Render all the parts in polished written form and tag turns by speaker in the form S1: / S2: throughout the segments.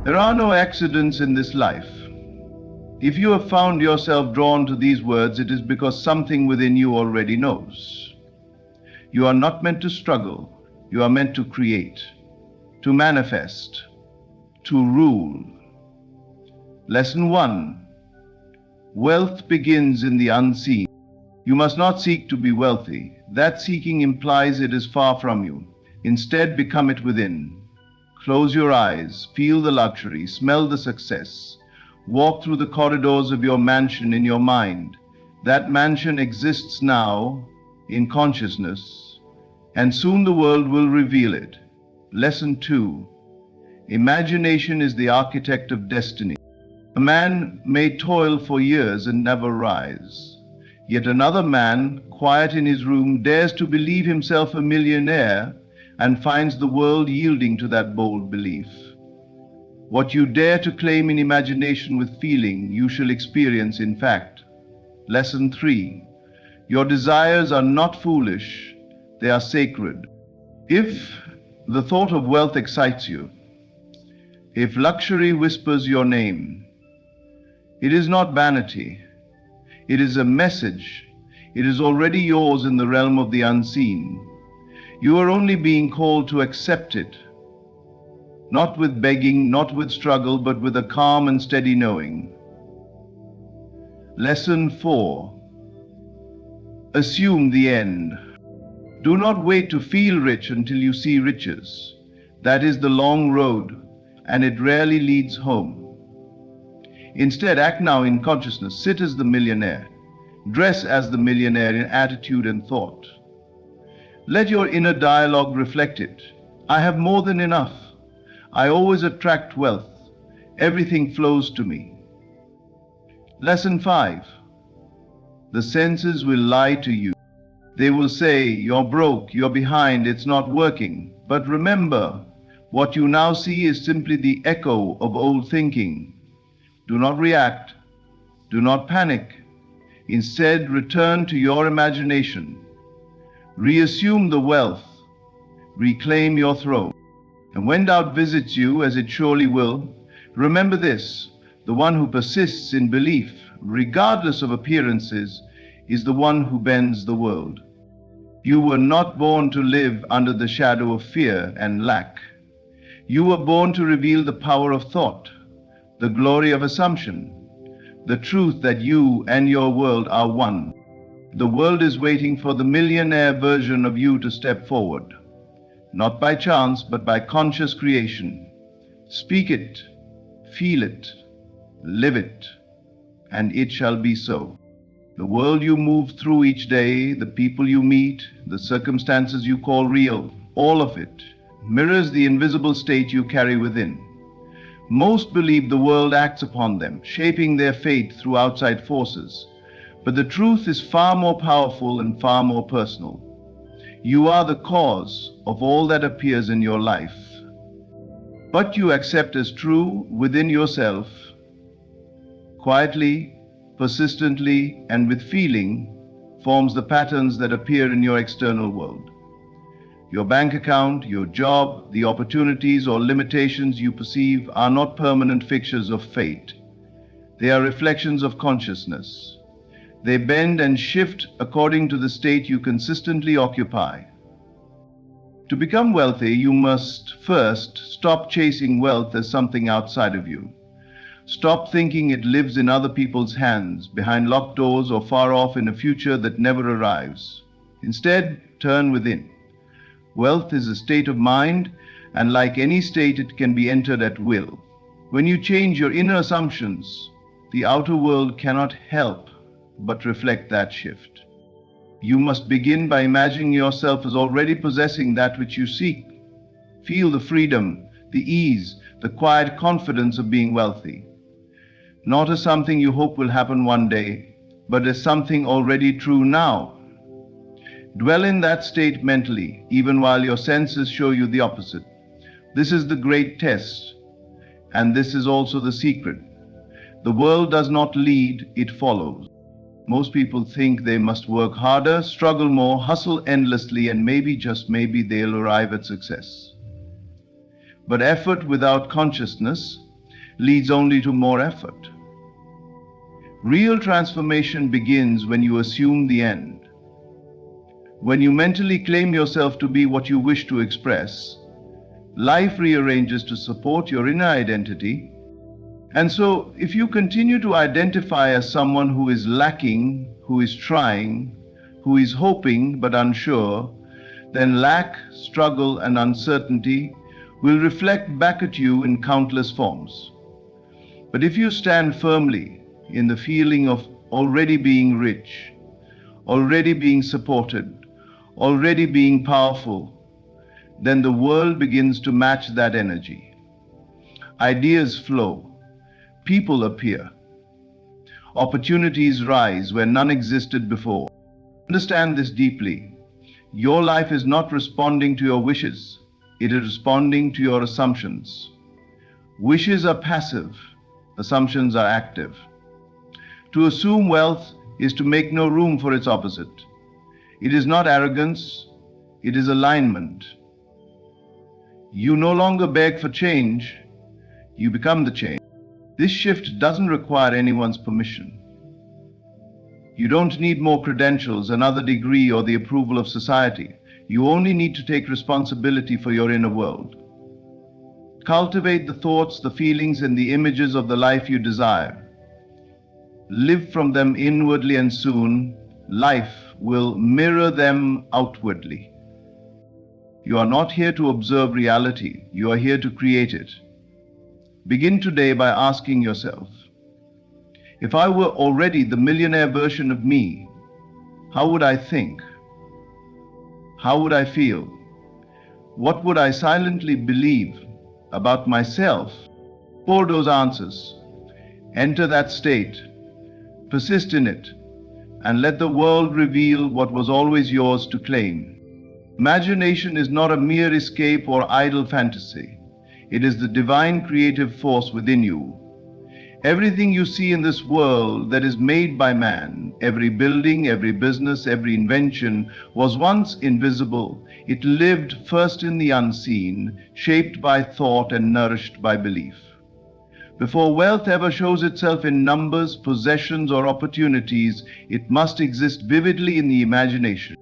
S1: There are no accidents in this life. If you have found yourself drawn to these words, it is because something within you already knows. You are not meant to struggle. You are meant to create, to manifest, to rule. Lesson 1. Wealth begins in the unseen. You must not seek to be wealthy. That seeking implies it is far from you. Instead, become it within. Close your eyes, feel the luxury, smell the success. Walk through the corridors of your mansion in your mind. That mansion exists now in consciousness, and soon the world will reveal it. Lesson 2. Imagination is the architect of destiny. A man may toil for years and never rise. Yet another man, quiet in his room, dares to believe himself a millionaire and finds the world yielding to that bold belief. What you dare to claim in imagination with feeling, you shall experience in fact. Lesson 3. Your desires are not foolish, they are sacred. If the thought of wealth excites you, if luxury whispers your name, it is not vanity. It is a message. It is already yours in the realm of the unseen. You are only being called to accept it, not with begging, not with struggle, but with a calm and steady knowing. Lesson 4. Assume the end. Do not wait to feel rich until you see riches. That is the long road, and it rarely leads home. Instead, act now in consciousness. Sit as the millionaire. Dress as the millionaire in attitude and thought. Let your inner dialogue reflect it. I have more than enough. I always attract wealth. Everything flows to me. Lesson 5. The senses will lie to you. They will say, you're broke, you're behind, it's not working. But remember, what you now see is simply the echo of old thinking. Do not react. Do not panic. Instead, return to your imagination. Reassume the wealth. Reclaim your throne. And when doubt visits you, as it surely will, remember this: the one who persists in belief, regardless of appearances, is the one who bends the world. You were not born to live under the shadow of fear and lack. You were born to reveal the power of thought, the glory of assumption, the truth that you and your world are one. The world is waiting for the millionaire version of you to step forward, not by chance, but by conscious creation. Speak it, feel it, live it, and it shall be so. The world you move through each day, the people you meet, the circumstances you call real, all of it mirrors the invisible state you carry within. Most believe the world acts upon them, shaping their fate through outside forces. But the truth is far more powerful and far more personal. You are the cause of all that appears in your life. What you accept as true within yourself, quietly, persistently, and with feeling, forms the patterns that appear in your external world. Your bank account, your job, the opportunities or limitations you perceive are not permanent fixtures of fate. They are reflections of consciousness. They bend and shift according to the state you consistently occupy. To become wealthy, you must first stop chasing wealth as something outside of you. Stop thinking it lives in other people's hands, behind locked doors, or far off in a future that never arrives. Instead, turn within. Wealth is a state of mind, and like any state, it can be entered at will. When you change your inner assumptions, the outer world cannot help but reflect that shift. You must begin by imagining yourself as already possessing that which you seek. Feel the freedom, the ease, the quiet confidence of being wealthy. Not as something you hope will happen one day, but as something already true now. Dwell in that state mentally, even while your senses show you the opposite. This is the great test, and this is also the secret. The world does not lead, it follows. Most people think they must work harder, struggle more, hustle endlessly, and maybe, just maybe, they'll arrive at success. But effort without consciousness leads only to more effort. Real transformation begins when you assume the end. When you mentally claim yourself to be what you wish to express, life rearranges to support your inner identity. And so, if you continue to identify as someone who is lacking, who is trying, who is hoping but unsure, then lack, struggle, and uncertainty will reflect back at you in countless forms. But if you stand firmly in the feeling of already being rich, already being supported, already being powerful, then the world begins to match that energy. Ideas flow, people appear, opportunities rise where none existed before. Understand this deeply. Your life is not responding to your wishes, it is responding to your assumptions. Wishes are passive, assumptions are active. To assume wealth is to make no room for its opposite. It is not arrogance, it is alignment. You no longer beg for change, you become the change. This shift doesn't require anyone's permission. You don't need more credentials, another degree, or the approval of society. You only need to take responsibility for your inner world. Cultivate the thoughts, the feelings, and the images of the life you desire. Live from them inwardly, and soon life will mirror them outwardly. You are not here to observe reality, you are here to create it. Begin today by asking yourself, if I were already the millionaire version of me, how would I think? How would I feel? What would I silently believe about myself? For those answers, enter that state, persist in it, and let the world reveal what was always yours to claim. Imagination is not a mere escape or idle fantasy. It is the divine creative force within you. Everything you see in this world that is made by man, every building, every business, every invention, was once invisible. It lived first in the unseen, shaped by thought and nourished by belief. Before wealth ever shows itself in numbers, possessions, or opportunities, it must exist vividly in the imagination.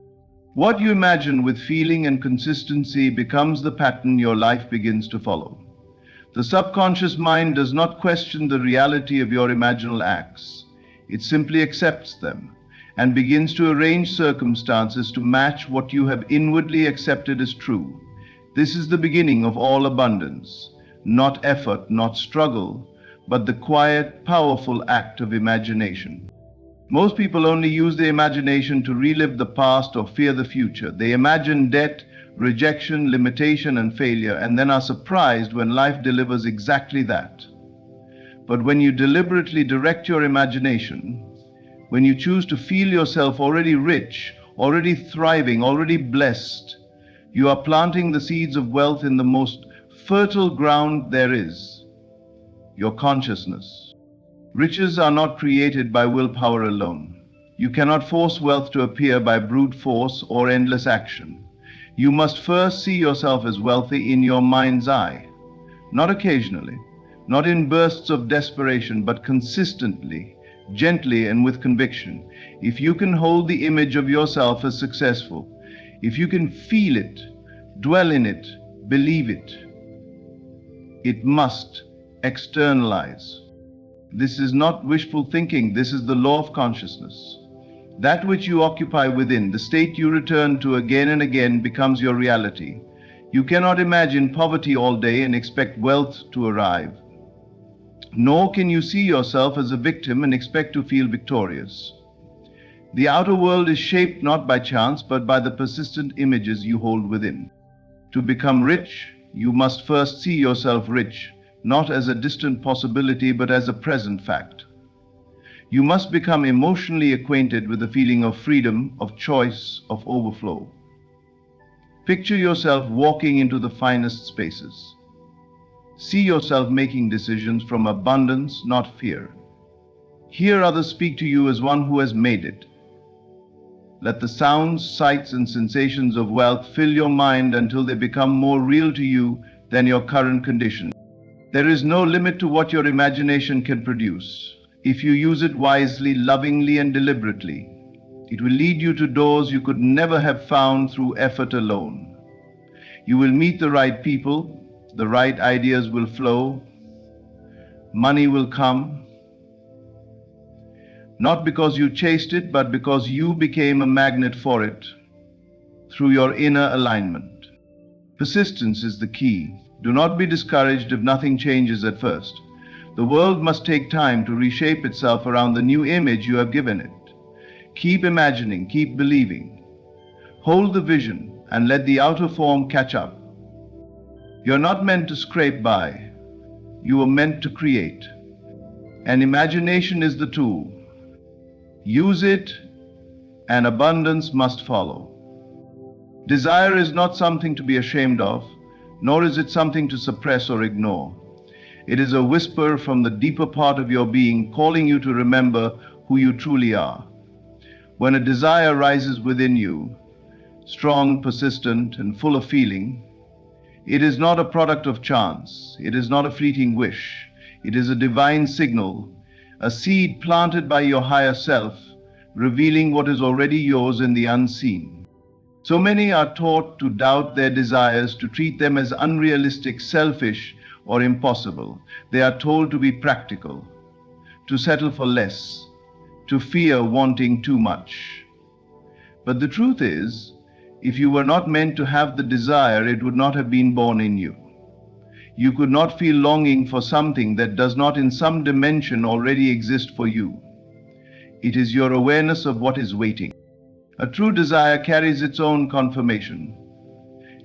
S1: What you imagine with feeling and consistency becomes the pattern your life begins to follow. The subconscious mind does not question the reality of your imaginal acts. It simply accepts them and begins to arrange circumstances to match what you have inwardly accepted as true. This is the beginning of all abundance, not effort, not struggle, but the quiet, powerful act of imagination. Most people only use their imagination to relive the past or fear the future. They imagine debt, rejection, limitation, and failure, and then are surprised when life delivers exactly that. But when you deliberately direct your imagination, when you choose to feel yourself already rich, already thriving, already blessed, you are planting the seeds of wealth in the most fertile ground there is, your consciousness. Riches are not created by willpower alone. You cannot force wealth to appear by brute force or endless action. You must first see yourself as wealthy in your mind's eye, not occasionally, not in bursts of desperation, but consistently, gently, and with conviction. If you can hold the image of yourself as successful, if you can feel it, dwell in it, believe it, it must externalize. This is not wishful thinking, this is the law of consciousness. That which you occupy within, the state you return to again and again, becomes your reality. You cannot imagine poverty all day and expect wealth to arrive. Nor can you see yourself as a victim and expect to feel victorious. The outer world is shaped not by chance, but by the persistent images you hold within. To become rich, you must first see yourself rich, not as a distant possibility, but as a present fact. You must become emotionally acquainted with the feeling of freedom, of choice, of overflow. Picture yourself walking into the finest spaces. See yourself making decisions from abundance, not fear. Hear others speak to you as one who has made it. Let the sounds, sights, and sensations of wealth fill your mind until they become more real to you than your current condition. There is no limit to what your imagination can produce. If you use it wisely, lovingly, and deliberately, it will lead you to doors you could never have found through effort alone. You will meet the right people, the right ideas will flow, money will come, not because you chased it, but because you became a magnet for it through your inner alignment. Persistence is the key. Do not be discouraged if nothing changes at first. The world must take time to reshape itself around the new image you have given it. Keep imagining, keep believing. Hold the vision and let the outer form catch up. You're not meant to scrape by. You are meant to create. And imagination is the tool. Use it, and abundance must follow. Desire is not something to be ashamed of, nor is it something to suppress or ignore. It is a whisper from the deeper part of your being calling you to remember who you truly are. When a desire rises within you, strong, persistent, and full of feeling, it is not a product of chance. It is not a fleeting wish. It is a divine signal, a seed planted by your higher self, revealing what is already yours in the unseen. So many are taught to doubt their desires, to treat them as unrealistic, selfish, or impossible. They are told to be practical, to settle for less, to fear wanting too much. But the truth is, if you were not meant to have the desire, it would not have been born in you. You could not feel longing for something that does not in some dimension already exist for you. It is your awareness of what is waiting. A true desire carries its own confirmation.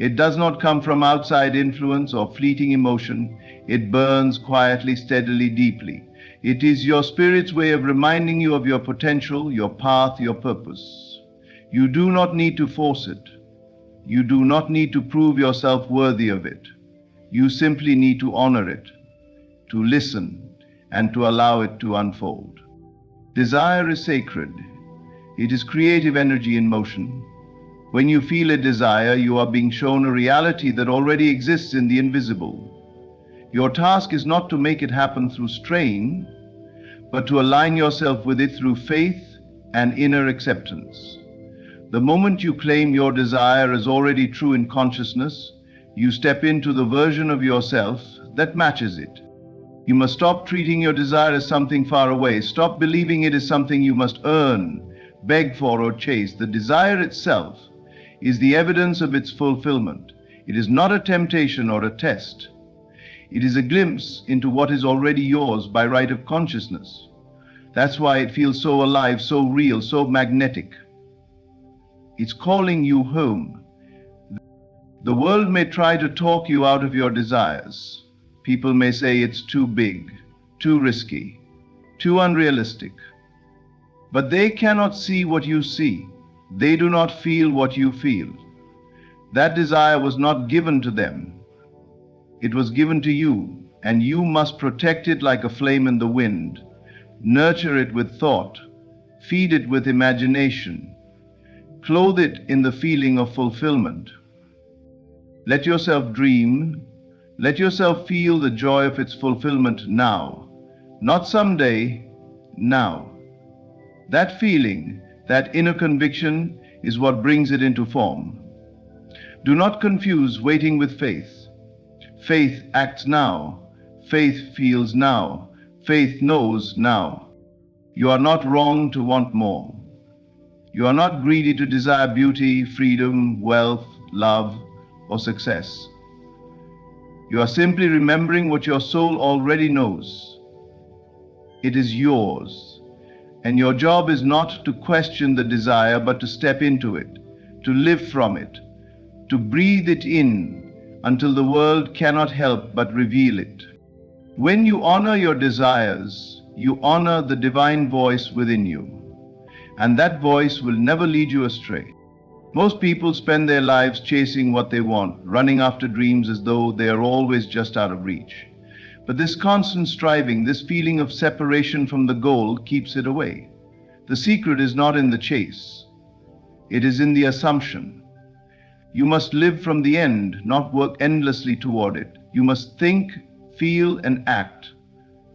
S1: It does not come from outside influence or fleeting emotion. It burns quietly, steadily, deeply. It is your spirit's way of reminding you of your potential, your path, your purpose. You do not need to force it. You do not need to prove yourself worthy of it. You simply need to honor it, to listen, and to allow it to unfold. Desire is sacred. It is creative energy in motion. When you feel a desire, you are being shown a reality that already exists in the invisible. Your task is not to make it happen through strain, but to align yourself with it through faith and inner acceptance. The moment you claim your desire as already true in consciousness, you step into the version of yourself that matches it. You must stop treating your desire as something far away. Stop believing it is something you must earn, beg for, or chase. The desire itself is the evidence of its fulfillment. It is not a temptation or a test. It is a glimpse into what is already yours by right of consciousness. That's why it feels so alive, so real, so magnetic. It's calling you home. The world may try to talk you out of your desires. People may say it's too big, too risky, too unrealistic. But they cannot see what you see. They do not feel what you feel. That desire was not given to them. It was given to you, and you must protect it like a flame in the wind. Nurture it with thought. Feed it with imagination. Clothe it in the feeling of fulfillment. Let yourself dream. Let yourself feel the joy of its fulfillment now. Not someday, now. That feeling, that inner conviction, is what brings it into form. Do not confuse waiting with faith. Faith acts now. Faith feels now. Faith knows now. You are not wrong to want more. You are not greedy to desire beauty, freedom, wealth, love, or success. You are simply remembering what your soul already knows. It is yours, and your job is not to question the desire, but to step into it, to live from it, to breathe it in until the world cannot help but reveal it. When you honor your desires, you honor the divine voice within you, and that voice will never lead you astray. Most people spend their lives chasing what they want, running after dreams as though they are always just out of reach. But this constant striving, this feeling of separation from the goal, keeps it away. The secret is not in the chase. It is in the assumption. You must live from the end, not work endlessly toward it. You must think, feel, and act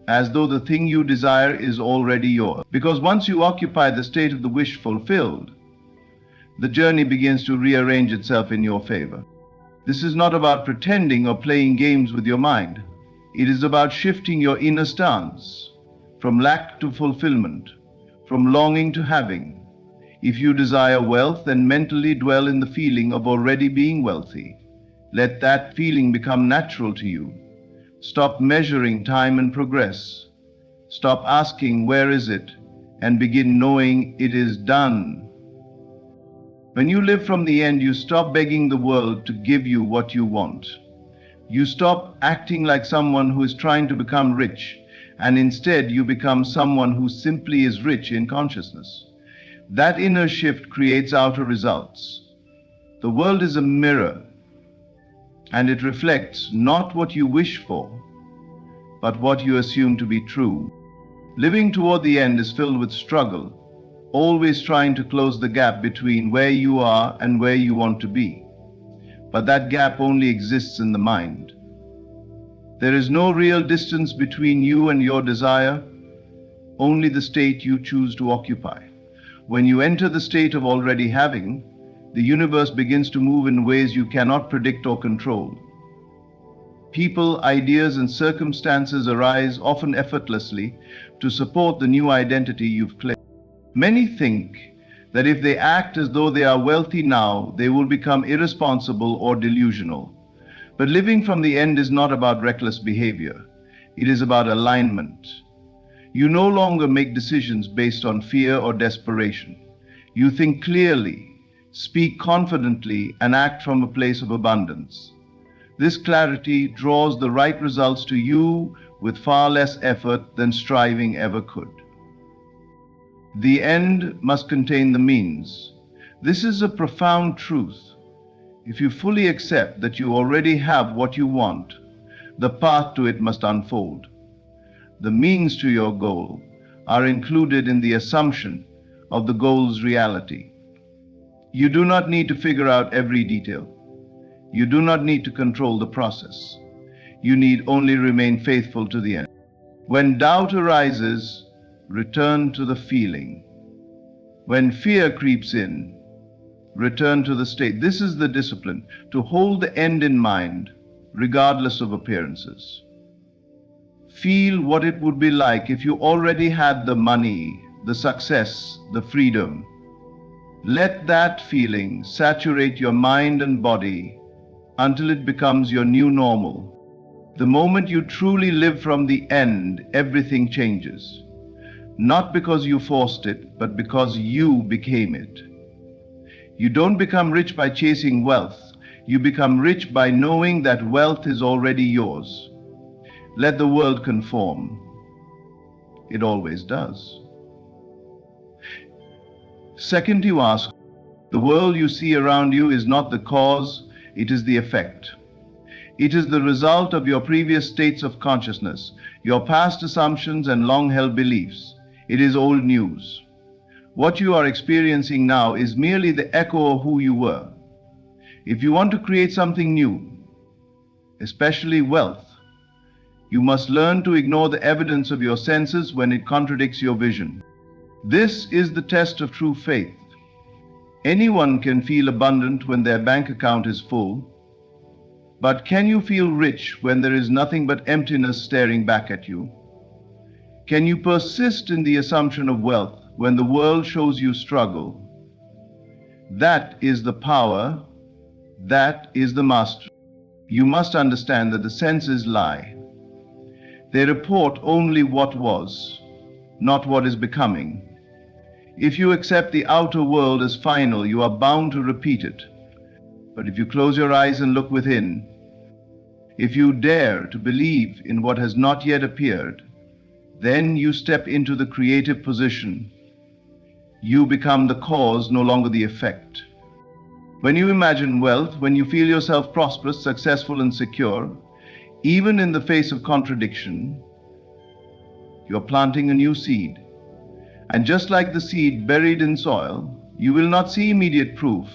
S1: as though the thing you desire is already yours. Because once you occupy the state of the wish fulfilled, the journey begins to rearrange itself in your favor. This is not about pretending or playing games with your mind. It is about shifting your inner stance from lack to fulfillment, from longing to having. If you desire wealth, then mentally dwell in the feeling of already being wealthy. Let that feeling become natural to you. Stop measuring time and progress. Stop asking, where is it? And begin knowing it is done. When you live from the end, you stop begging the world to give you what you want. You stop acting like someone who is trying to become rich, and instead you become someone who simply is rich in consciousness. That inner shift creates outer results. The world is a mirror, and it reflects not what you wish for, but what you assume to be true. Living toward the end is filled with struggle, always trying to close the gap between where you are and where you want to be. But that gap only exists in the mind. There is no real distance between you and your desire, only the state you choose to occupy. When you enter the state of already having, the universe begins to move in ways you cannot predict or control. People, ideas, and circumstances arise, often effortlessly, to support the new identity you've claimed. Many think that if they act as though they are wealthy now, they will become irresponsible or delusional. But living from the end is not about reckless behavior. It is about alignment. You no longer make decisions based on fear or desperation. You think clearly, speak confidently, and act from a place of abundance. This clarity draws the right results to you with far less effort than striving ever could. The end must contain the means. This is a profound truth. If you fully accept that you already have what you want, the path to it must unfold. The means to your goal are included in the assumption of the goal's reality. You do not need to figure out every detail. You do not need to control the process. You need only remain faithful to the end. When doubt arises, return to the feeling. When fear creeps in, return to the state. This is the discipline, to hold the end in mind, regardless of appearances. Feel what it would be like if you already had the money, the success, the freedom. Let that feeling saturate your mind and body until it becomes your new normal. The moment you truly live from the end, everything changes. Not because you forced it, but because you became it. You don't become rich by chasing wealth. You become rich by knowing that wealth is already yours. Let the world conform. It always does. Second, you ask, the world you see around you is not the cause, it is the effect. It is the result of your previous states of consciousness, your past assumptions and long-held beliefs. It is old news. What you are experiencing now is merely the echo of who you were. If you want to create something new, especially wealth, you must learn to ignore the evidence of your senses when it contradicts your vision. This is the test of true faith. Anyone can feel abundant when their bank account is full, but can you feel rich when there is nothing but emptiness staring back at you? Can you persist in the assumption of wealth when the world shows you struggle? That is the power, that is the mastery. You must understand that the senses lie. They report only what was, not what is becoming. If you accept the outer world as final, you are bound to repeat it. But if you close your eyes and look within, if you dare to believe in what has not yet appeared, then you step into the creative position. You become the cause, no longer the effect. When you imagine wealth, when you feel yourself prosperous, successful, and secure, even in the face of contradiction, you're planting a new seed. And just like the seed buried in soil, you will not see immediate proof,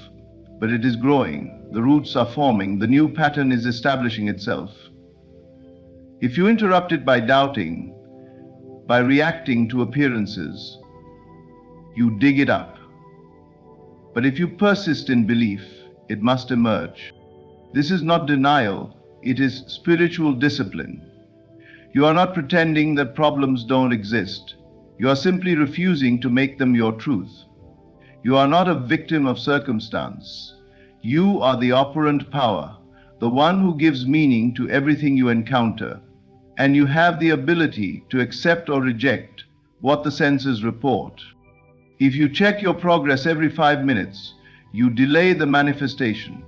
S1: but it is growing. The roots are forming. The new pattern is establishing itself. If you interrupt it by doubting, by reacting to appearances, you dig it up. But if you persist in belief, it must emerge. This is not denial, it is spiritual discipline. You are not pretending that problems don't exist. You are simply refusing to make them your truth. You are not a victim of circumstance. You are the operant power, the one who gives meaning to everything you encounter. And you have the ability to accept or reject what the senses report. If you check your progress every 5 minutes, you delay the manifestation.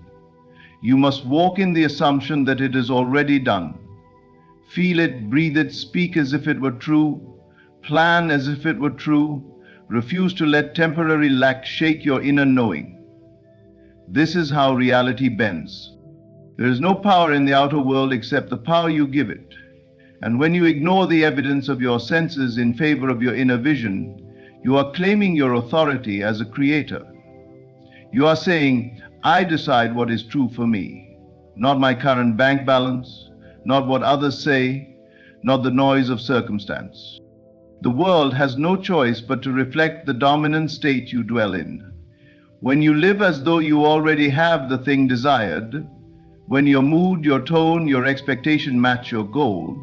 S1: You must walk in the assumption that it is already done. Feel it, breathe it, speak as if it were true, plan as if it were true. Refuse to let temporary lack shake your inner knowing. This is how reality bends. There is no power in the outer world except the power you give it. And when you ignore the evidence of your senses in favor of your inner vision, you are claiming your authority as a creator. You are saying, I decide what is true for me, not my current bank balance, not what others say, not the noise of circumstance. The world has no choice but to reflect the dominant state you dwell in. When you live as though you already have the thing desired, when your mood, your tone, your expectation match your goal,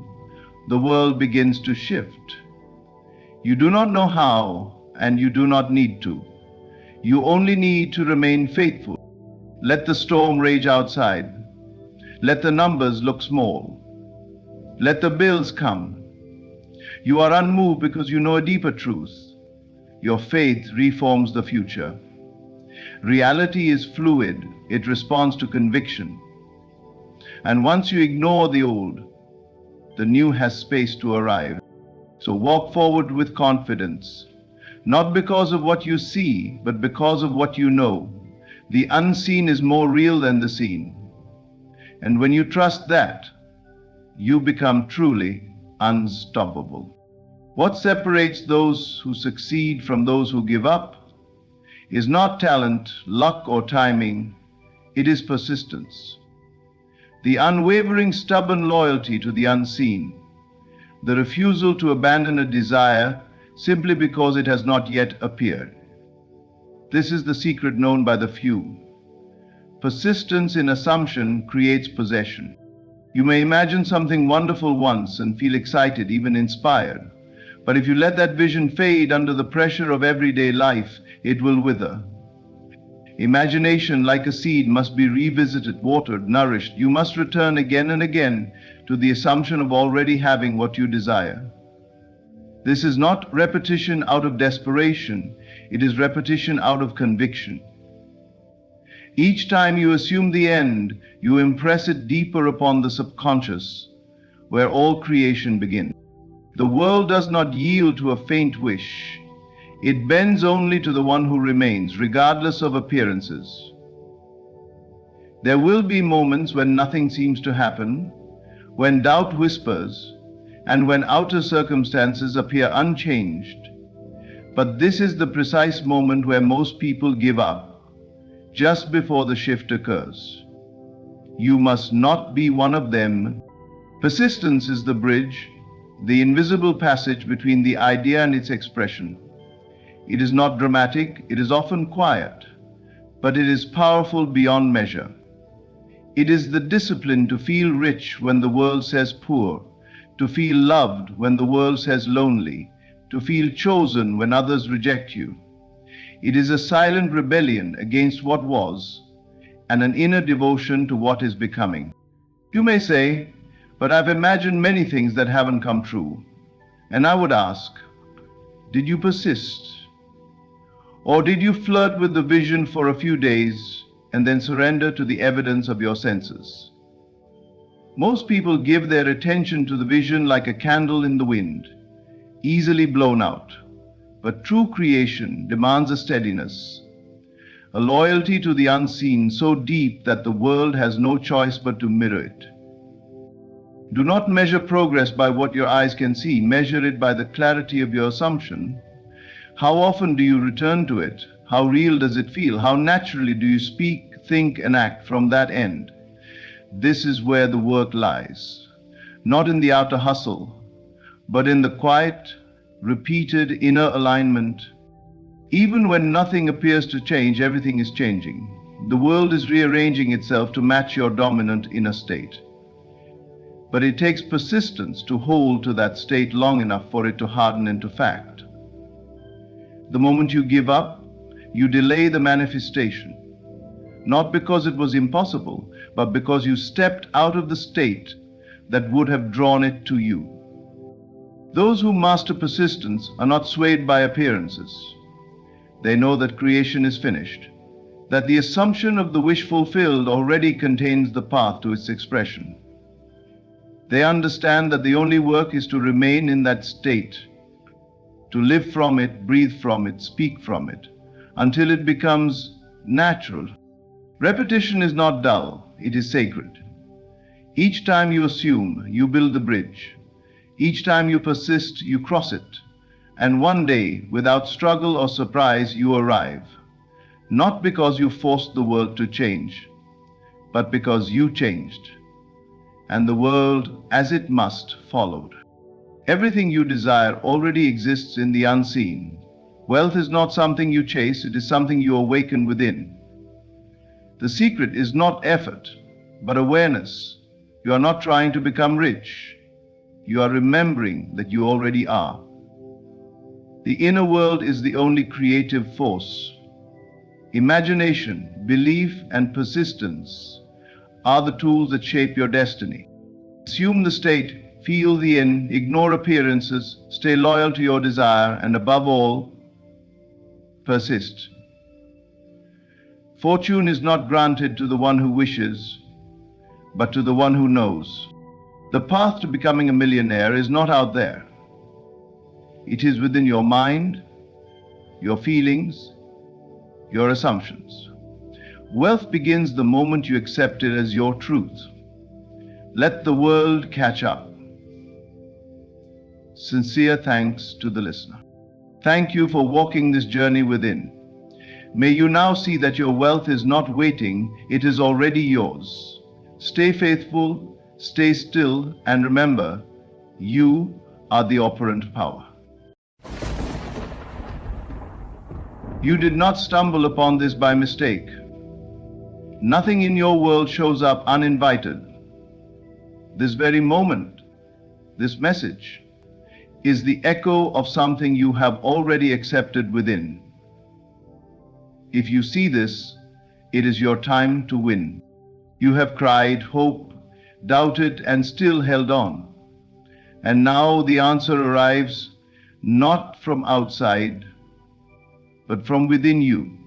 S1: the world begins to shift. You do not know how, and you do not need to. You only need to remain faithful. Let the storm rage outside. Let the numbers look small. Let the bills come. You are unmoved because you know a deeper truth. Your faith reforms the future. Reality is fluid. It responds to conviction. And once you ignore the old, the new has space to arrive. So walk forward with confidence, not because of what you see, but because of what you know. The unseen is more real than the seen. And when you trust that, you become truly unstoppable. What separates those who succeed from those who give up is not talent, luck, or timing. It is persistence. The unwavering, stubborn loyalty to the unseen. The refusal to abandon a desire simply because it has not yet appeared. This is the secret known by the few. Persistence in assumption creates possession. You may imagine something wonderful once and feel excited, even inspired. But if you let that vision fade under the pressure of everyday life, it will wither. Imagination, like a seed, must be revisited, watered, nourished. You must return again and again to the assumption of already having what you desire. This is not repetition out of desperation, it is repetition out of conviction. Each time you assume the end, you impress it deeper upon the subconscious, where all creation begins. The world does not yield to a faint wish. It bends only to the one who remains, regardless of appearances. There will be moments when nothing seems to happen, when doubt whispers, and when outer circumstances appear unchanged. But this is the precise moment where most people give up, just before the shift occurs. You must not be one of them. Persistence is the bridge, the invisible passage between the idea and its expression. It is not dramatic, it is often quiet, but it is powerful beyond measure. It is the discipline to feel rich when the world says poor, to feel loved when the world says lonely, to feel chosen when others reject you. It is a silent rebellion against what was, and an inner devotion to what is becoming. You may say, but I've imagined many things that haven't come true. And I would ask, did you persist? Or did you flirt with the vision for a few days and then surrender to the evidence of your senses? Most people give their attention to the vision like a candle in the wind, easily blown out. But true creation demands a steadiness, a loyalty to the unseen so deep that the world has no choice but to mirror it. Do not measure progress by what your eyes can see. Measure it by the clarity of your assumption. How often do you return to it? How real does it feel? How naturally do you speak, think, and act from that end? This is where the work lies. not in the outer hustle, but in the quiet, repeated inner alignment. Even when nothing appears to change, everything is changing. The world is rearranging itself to match your dominant inner state. But it takes persistence to hold to that state long enough for it to harden into fact. The moment you give up, you delay the manifestation, not because it was impossible, but because you stepped out of the state that would have drawn it to you. Those who master persistence are not swayed by appearances. They know that creation is finished, that the assumption of the wish fulfilled already contains the path to its expression. They understand that the only work is to remain in that state, to live from it, breathe from it, speak from it, until it becomes natural. Repetition is not dull, it is sacred. Each time you assume, you build the bridge. Each time you persist, you cross it. And one day, without struggle or surprise, you arrive. Not because you forced the world to change, but because you changed. And the world, as it must, followed. Everything you desire already exists in the unseen. Wealth is not something you chase, it is something you awaken within. The secret is not effort, but awareness. You are not trying to become rich. You are remembering that you already are. The inner world is the only creative force. Imagination, belief, and persistence are the tools that shape your destiny. Assume the state, feel the in, ignore appearances, stay loyal to your desire, and above all, persist. Fortune is not granted to the one who wishes, but to the one who knows. The path to becoming a millionaire is not out there. It is within your mind, your feelings, your assumptions. Wealth begins the moment you accept it as your truth. Let the world catch up. Sincere thanks to the listener. Thank you for walking this journey within. May you now see that your wealth is not waiting, it is already yours. Stay faithful, stay still, and remember, you are the operant power. You did not stumble upon this by mistake. Nothing in your world shows up uninvited. This very moment, this message, is the echo of something you have already accepted within. If you see this, it is your time to win. You have cried, hoped, doubted, and still held on. And now the answer arrives not from outside, but from within you.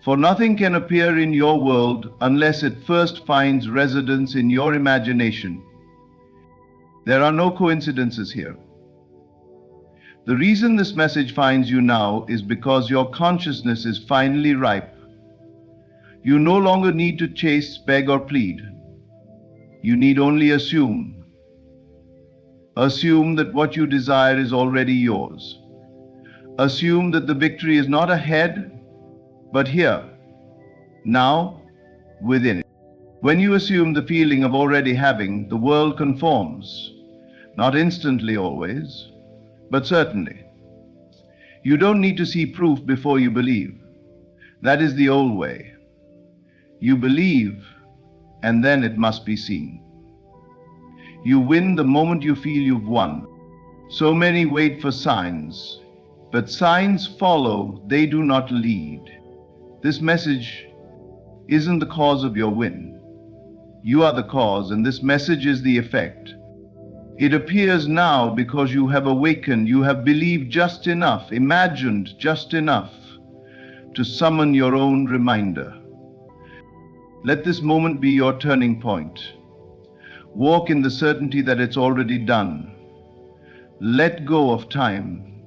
S1: For nothing can appear in your world unless it first finds residence in your imagination. There are no coincidences here. The reason this message finds you now is because your consciousness is finally ripe. You no longer need to chase, beg, or plead. You need only assume. Assume that what you desire is already yours. Assume that the victory is not ahead, but here, now, within it. When you assume the feeling of already having, the world conforms. Not instantly always, but certainly. You don't need to see proof before you believe. That is the old way. You believe, and then it must be seen. You win the moment you feel you've won. So many wait for signs, but signs follow, they do not lead. This message isn't the cause of your win. You are the cause, and this message is the effect. It appears now because you have awakened, you have believed just enough, imagined just enough to summon your own reminder. Let this moment be your turning point. Walk in the certainty that it's already done. Let go of time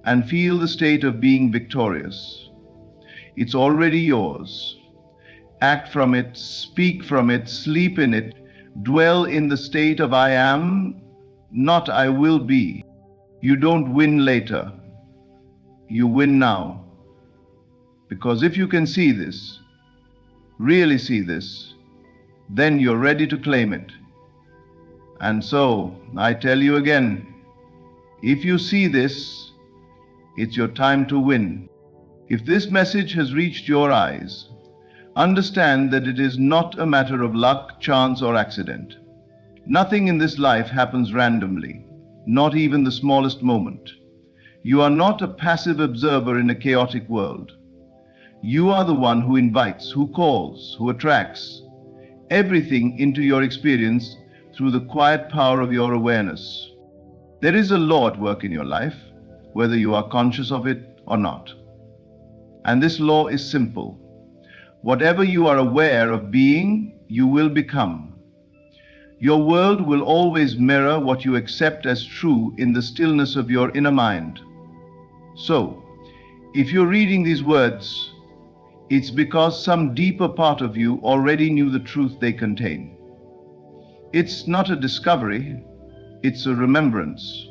S1: and feel the state of being victorious. It's already yours. Act from it, speak from it, sleep in it. Dwell in the state of I am, not I will be. You don't win later. You win now. Because if you can see this, really see this, then you're ready to claim it. And so, I tell you again, if you see this, it's your time to win. If this message has reached your eyes, understand that it is not a matter of luck, chance, or accident. Nothing in this life happens randomly, not even the smallest moment. You are not a passive observer in a chaotic world. You are the one who invites, who calls, who attracts everything into your experience through the quiet power of your awareness. There is a law at work in your life, whether you are conscious of it or not. And this law is simple. Whatever you are aware of being, you will become. Your world will always mirror what you accept as true in the stillness of your inner mind. So, if you're reading these words, it's because some deeper part of you already knew the truth they contain. It's not a discovery, it's a remembrance.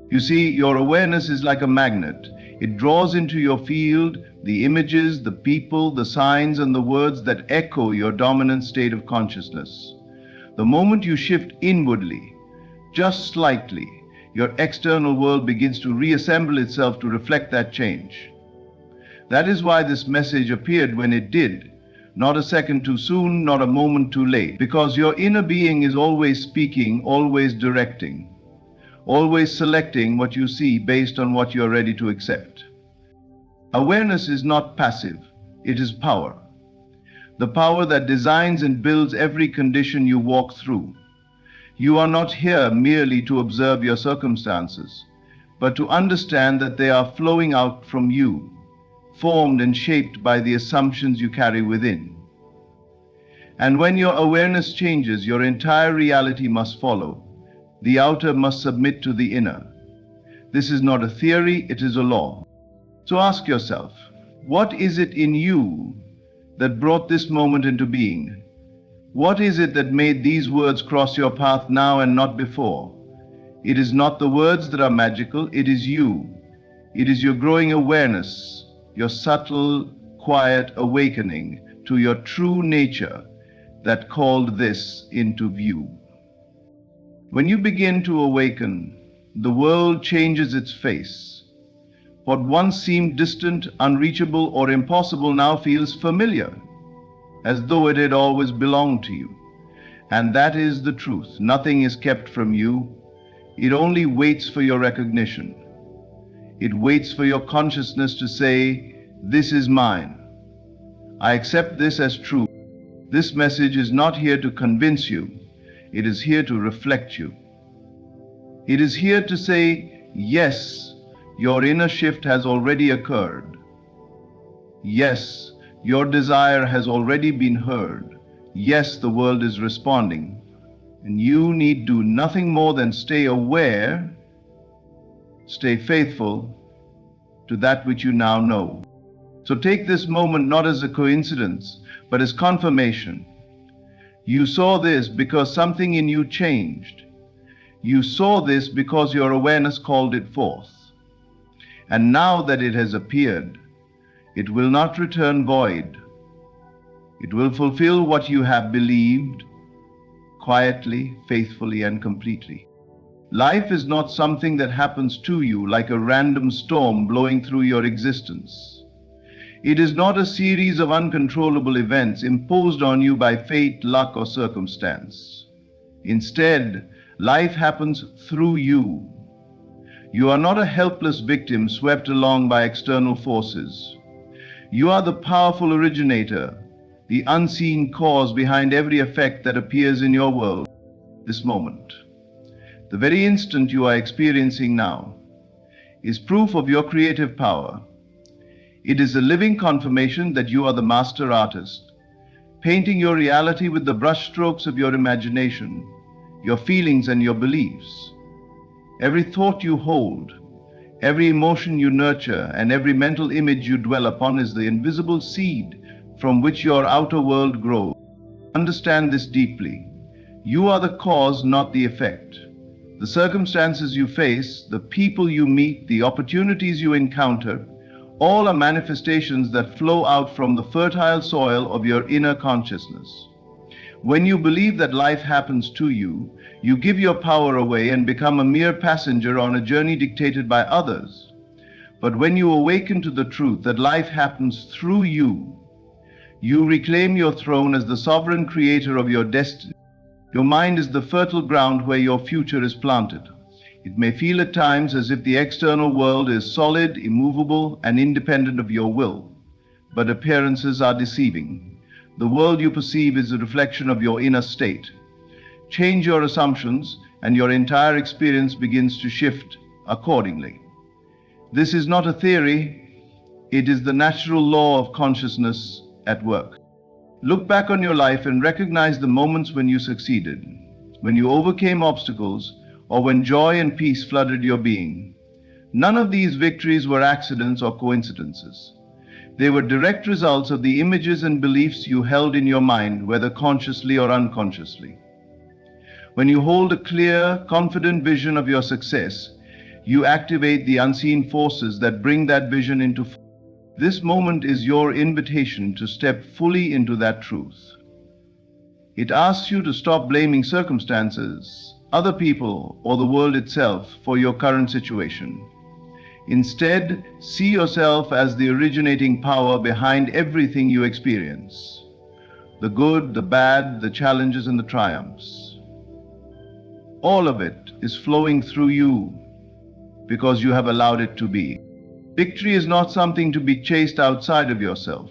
S1: You see, your awareness is like a magnet. It draws into your field the images, the people, the signs, and the words that echo your dominant state of consciousness. The moment you shift inwardly, just slightly, your external world begins to reassemble itself to reflect that change. That is why this message appeared when it did, not a second too soon, not a moment too late, because your inner being is always speaking, always directing, always selecting what you see based on what you are ready to accept. Awareness is not passive, it is power. The power that designs and builds every condition you walk through. You are not here merely to observe your circumstances, but to understand that they are flowing out from you, formed and shaped by the assumptions you carry within. And when your awareness changes, your entire reality must follow. The outer must submit to the inner. This is not a theory, it is a law. So ask yourself, what is it in you that brought this moment into being? What is it that made these words cross your path now and not before? It is not the words that are magical, it is you. It is your growing awareness, your subtle, quiet awakening to your true nature that called this into view. When you begin to awaken, the world changes its face. What once seemed distant, unreachable, or impossible now feels familiar, as though it had always belonged to you. And that is the truth. Nothing is kept from you. It only waits for your recognition. It waits for your consciousness to say, "This is mine. I accept this as true." This message is not here to convince you. It is here to reflect you. It is here to say, yes, your inner shift has already occurred. Yes, your desire has already been heard. Yes, the world is responding. And you need do nothing more than stay aware, stay faithful to that which you now know. So take this moment not as a coincidence, but as confirmation. You saw this because something in you changed. You saw this because your awareness called it forth. And now that it has appeared, it will not return void. It will fulfill what you have believed, quietly, faithfully, and completely. Life is not something that happens to you like a random storm blowing through your existence. It is not a series of uncontrollable events imposed on you by fate, luck, or circumstance. Instead, life happens through you. You are not a helpless victim swept along by external forces. You are the powerful originator, the unseen cause behind every effect that appears in your world this moment. The very instant you are experiencing now is proof of your creative power. It is a living confirmation that you are the master artist, painting your reality with the brushstrokes of your imagination, your feelings and your beliefs. Every thought you hold, every emotion you nurture, and every mental image you dwell upon is the invisible seed from which your outer world grows. Understand this deeply. You are the cause, not the effect. The circumstances you face, the people you meet, the opportunities you encounter, all are manifestations that flow out from the fertile soil of your inner consciousness. When you believe that life happens to you, you give your power away and become a mere passenger on a journey dictated by others. But when you awaken to the truth that life happens through you, you reclaim your throne as the sovereign creator of your destiny. Your mind is the fertile ground where your future is planted. It may feel at times as if the external world is solid, immovable, and independent of your will, but appearances are deceiving. The world you perceive is a reflection of your inner state. Change your assumptions, and your entire experience begins to shift accordingly. This is not a theory, it is the natural law of consciousness at work. Look back on your life and recognize the moments when you succeeded, when you overcame obstacles, or when joy and peace flooded your being. None of these victories were accidents or coincidences. They were direct results of the images and beliefs you held in your mind, whether consciously or unconsciously. When you hold a clear, confident vision of your success, you activate the unseen forces that bring that vision into form. This moment is your invitation to step fully into that truth. It asks you to stop blaming circumstances, other people, or the world itself for your current situation. Instead, see yourself as the originating power behind everything you experience. The good, the bad, the challenges, and the triumphs. All of it is flowing through you because you have allowed it to be. Victory is not something to be chased outside of yourself.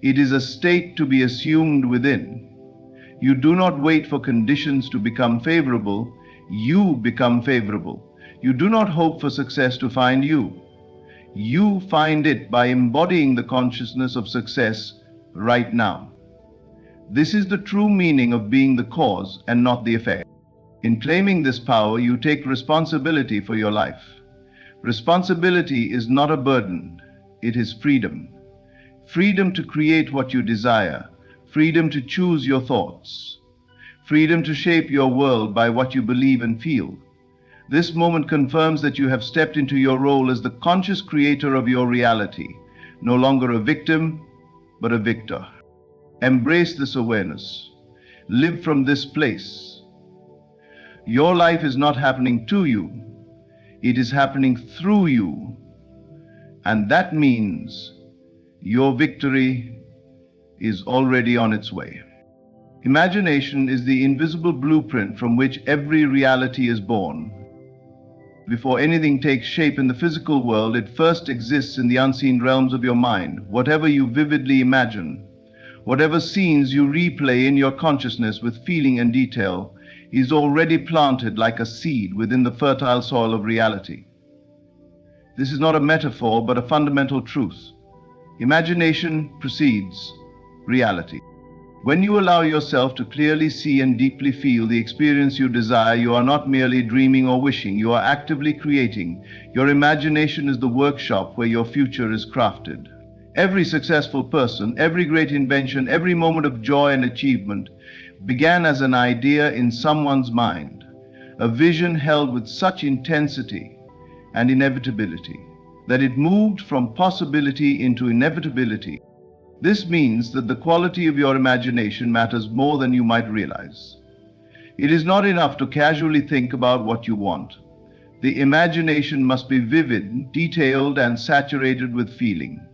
S1: It is a state to be assumed within. You do not wait for conditions to become favorable. You become favorable. You do not hope for success to find you. You find it by embodying the consciousness of success right now. This is the true meaning of being the cause and not the effect. In claiming this power, you take responsibility for your life. Responsibility is not a burden, it is freedom. Freedom to create what you desire, freedom to choose your thoughts, freedom to shape your world by what you believe and feel. This moment confirms that you have stepped into your role as the conscious creator of your reality, no longer a victim, but a victor. Embrace this awareness. Live from this place. Your life is not happening to you. It is happening through you. And that means your victory is already on its way. Imagination is the invisible blueprint from which every reality is born. Before anything takes shape in the physical world, it first exists in the unseen realms of your mind. Whatever you vividly imagine, whatever scenes you replay in your consciousness with feeling and detail, is already planted like a seed within the fertile soil of reality. This is not a metaphor, but a fundamental truth. Imagination precedes reality. When you allow yourself to clearly see and deeply feel the experience you desire, you are not merely dreaming or wishing, you are actively creating. Your imagination is the workshop where your future is crafted. Every successful person, every great invention, every moment of joy and achievement began as an idea in someone's mind, a vision held with such intensity and inevitability that it moved from possibility into inevitability. This means that the quality of your imagination matters more than you might realize. It is not enough to casually think about what you want. The imagination must be vivid, detailed, and saturated with feeling.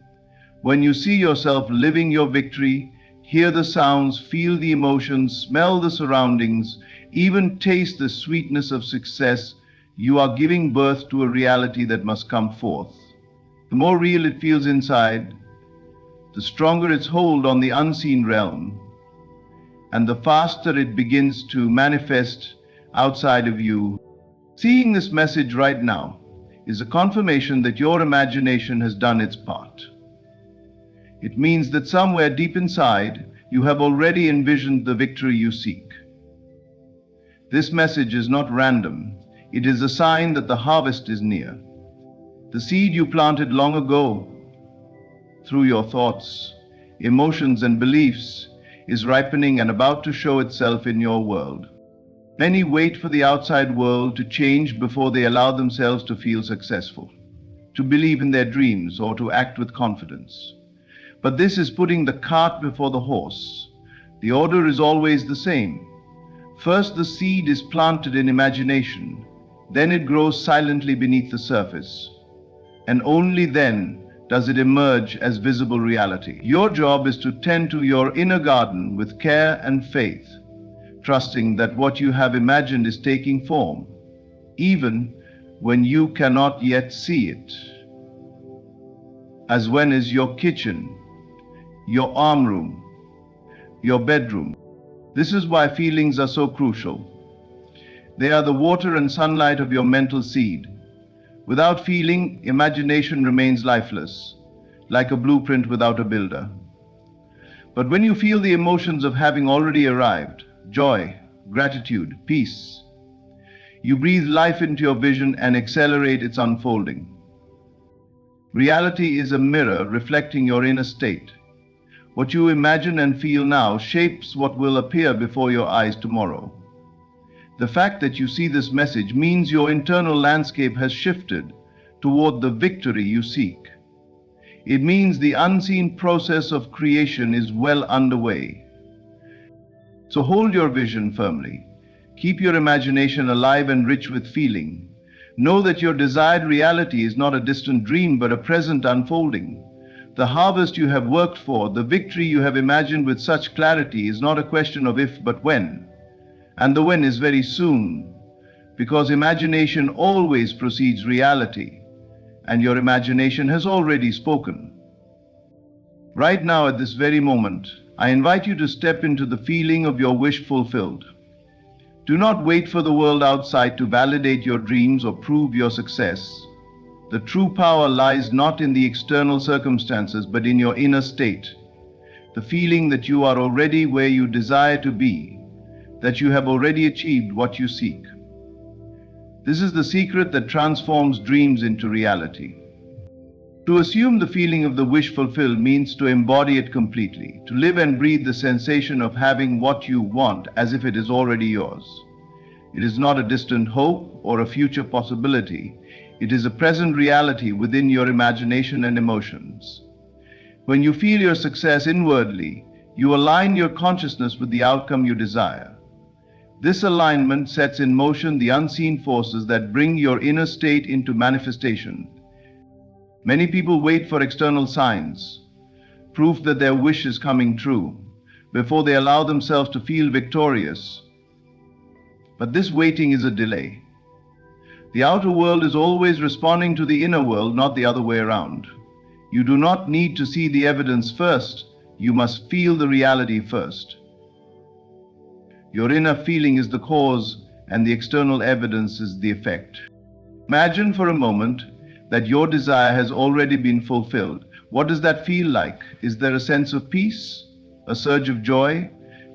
S1: When you see yourself living your victory, hear the sounds, feel the emotions, smell the surroundings, even taste the sweetness of success, you are giving birth to a reality that must come forth. The more real it feels inside, the stronger its hold on the unseen realm, and the faster it begins to manifest outside of you. Seeing this message right now is a confirmation that your imagination has done its part. It means that somewhere deep inside, you have already envisioned the victory you seek. This message is not random. It is a sign that the harvest is near. The seed you planted long ago, through your thoughts, emotions, and beliefs, is ripening and about to show itself in your world. Many wait for the outside world to change before they allow themselves to feel successful, to believe in their dreams, or to act with confidence. But this is putting the cart before the horse. The order is always the same. First, the seed is planted in imagination, then it grows silently beneath the surface, and only then does it emerge as visible reality. Your job is to tend to your inner garden with care and faith, trusting that what you have imagined is taking form, even when you cannot yet see it. As when is your kitchen, your arm room, your bedroom. This is why feelings are so crucial. They are the water and sunlight of your mental seed. Without feeling, imagination remains lifeless, like a blueprint without a builder. But when you feel the emotions of having already arrived, joy, gratitude, peace, you breathe life into your vision and accelerate its unfolding. Reality is a mirror reflecting your inner state. What you imagine and feel now shapes what will appear before your eyes tomorrow. The fact that you see this message means your internal landscape has shifted toward the victory you seek. It means the unseen process of creation is well underway. So hold your vision firmly. Keep your imagination alive and rich with feeling. Know that your desired reality is not a distant dream but a present unfolding. The harvest you have worked for, the victory you have imagined with such clarity is not a question of if but when. And the when is very soon, because imagination always precedes reality, and your imagination has already spoken. Right now, at this very moment, I invite you to step into the feeling of your wish fulfilled. Do not wait for the world outside to validate your dreams or prove your success. The true power lies not in the external circumstances, but in your inner state. The feeling that you are already where you desire to be, that you have already achieved what you seek. This is the secret that transforms dreams into reality. To assume the feeling of the wish fulfilled means to embody it completely, to live and breathe the sensation of having what you want as if it is already yours. It is not a distant hope or a future possibility. It is a present reality within your imagination and emotions. When you feel your success inwardly, you align your consciousness with the outcome you desire. This alignment sets in motion the unseen forces that bring your inner state into manifestation. Many people wait for external signs, proof that their wish is coming true, before they allow themselves to feel victorious. But this waiting is a delay. The outer world is always responding to the inner world, not the other way around. You do not need to see the evidence first, you must feel the reality first. Your inner feeling is the cause and the external evidence is the effect. Imagine for a moment that your desire has already been fulfilled. What does that feel like? Is there a sense of peace, a surge of joy,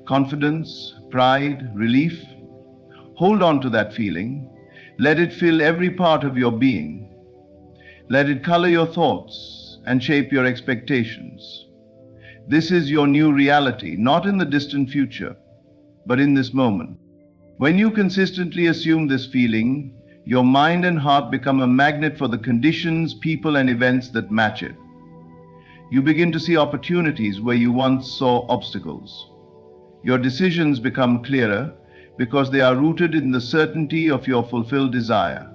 S1: confidence, pride, relief? Hold on to that feeling. Let it fill every part of your being. Let it color your thoughts and shape your expectations. This is your new reality, not in the distant future, but in this moment. When you consistently assume this feeling, your mind and heart become a magnet for the conditions, people, and events that match it. You begin to see opportunities where you once saw obstacles. Your decisions become clearer because they are rooted in the certainty of your fulfilled desire.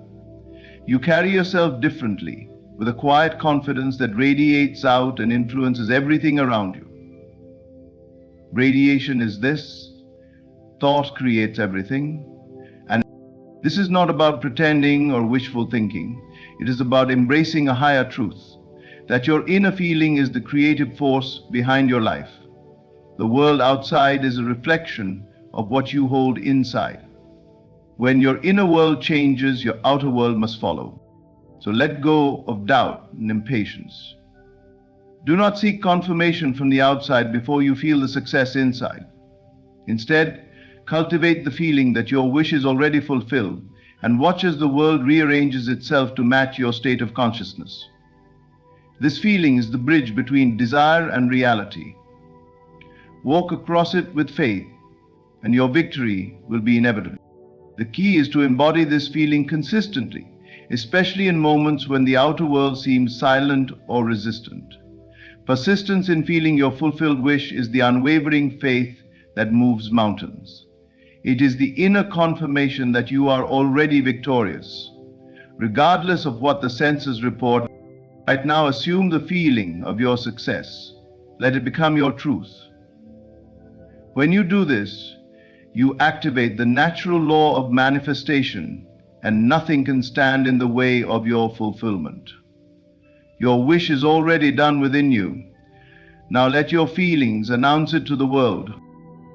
S1: You carry yourself differently, with a quiet confidence that radiates out and influences everything around you. Radiation is this: thought creates everything. And this is not about pretending or wishful thinking. It is about embracing a higher truth, that your inner feeling is the creative force behind your life. The world outside is a reflection of what you hold inside. When your inner world changes, your outer world must follow. So let go of doubt and impatience. Do not seek confirmation from the outside before you feel the success inside. Instead, cultivate the feeling that your wish is already fulfilled and watch as the world rearranges itself to match your state of consciousness. This feeling is the bridge between desire and reality. Walk across it with faith, and your victory will be inevitable. The key is to embody this feeling consistently, especially in moments when the outer world seems silent or resistant. Persistence in feeling your fulfilled wish is the unwavering faith that moves mountains. It is the inner confirmation that you are already victorious. Regardless of what the senses report, right now assume the feeling of your success. Let it become your truth. When you do this, you activate the natural law of manifestation, and nothing can stand in the way of your fulfillment. Your wish is already done within you. Now let your feelings announce it to the world.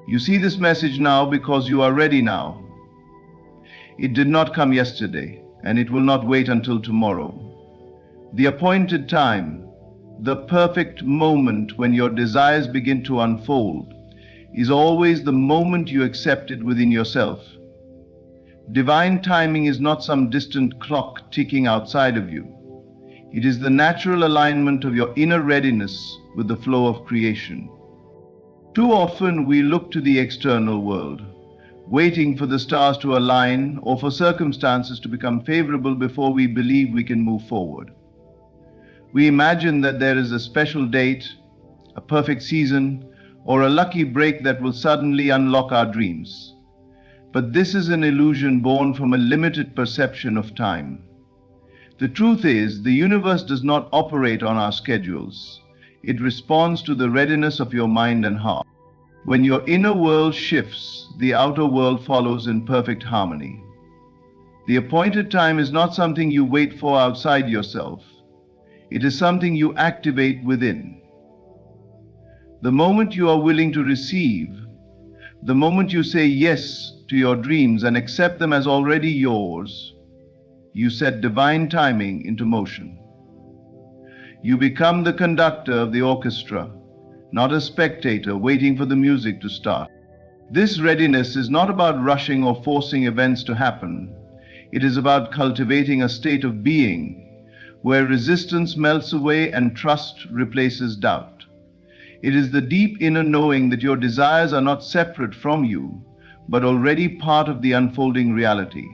S1: You see this message now because you are ready now. It did not come yesterday, and it will not wait until tomorrow. The appointed time, the perfect moment when your desires begin to unfold, is always the moment you accept it within yourself. Divine timing is not some distant clock ticking outside of you. It is the natural alignment of your inner readiness with the flow of creation. Too often we look to the external world, waiting for the stars to align or for circumstances to become favorable before we believe we can move forward. We imagine that there is a special date, a perfect season, or a lucky break that will suddenly unlock our dreams. But this is an illusion born from a limited perception of time. The truth is, the universe does not operate on our schedules. It responds to the readiness of your mind and heart. When your inner world shifts, the outer world follows in perfect harmony. The appointed time is not something you wait for outside yourself. It is something you activate within. The moment you are willing to receive, the moment you say yes to your dreams and accept them as already yours, you set divine timing into motion. You become the conductor of the orchestra, not a spectator waiting for the music to start. This readiness is not about rushing or forcing events to happen. It is about cultivating a state of being where resistance melts away and trust replaces doubt. It is the deep inner knowing that your desires are not separate from you, but already part of the unfolding reality.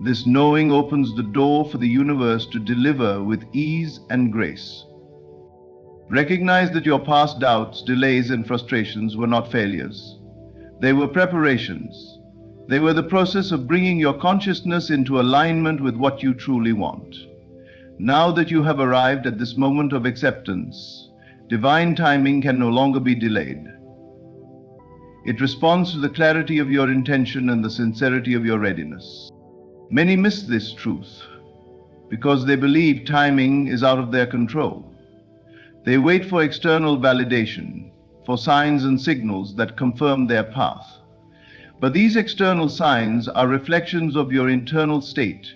S1: This knowing opens the door for the universe to deliver with ease and grace. Recognize that your past doubts, delays, and frustrations were not failures. They were preparations. They were the process of bringing your consciousness into alignment with what you truly want. Now that you have arrived at this moment of acceptance, divine timing can no longer be delayed. It responds to the clarity of your intention and the sincerity of your readiness. Many miss this truth because they believe timing is out of their control. They wait for external validation, for signs and signals that confirm their path. But these external signs are reflections of your internal state.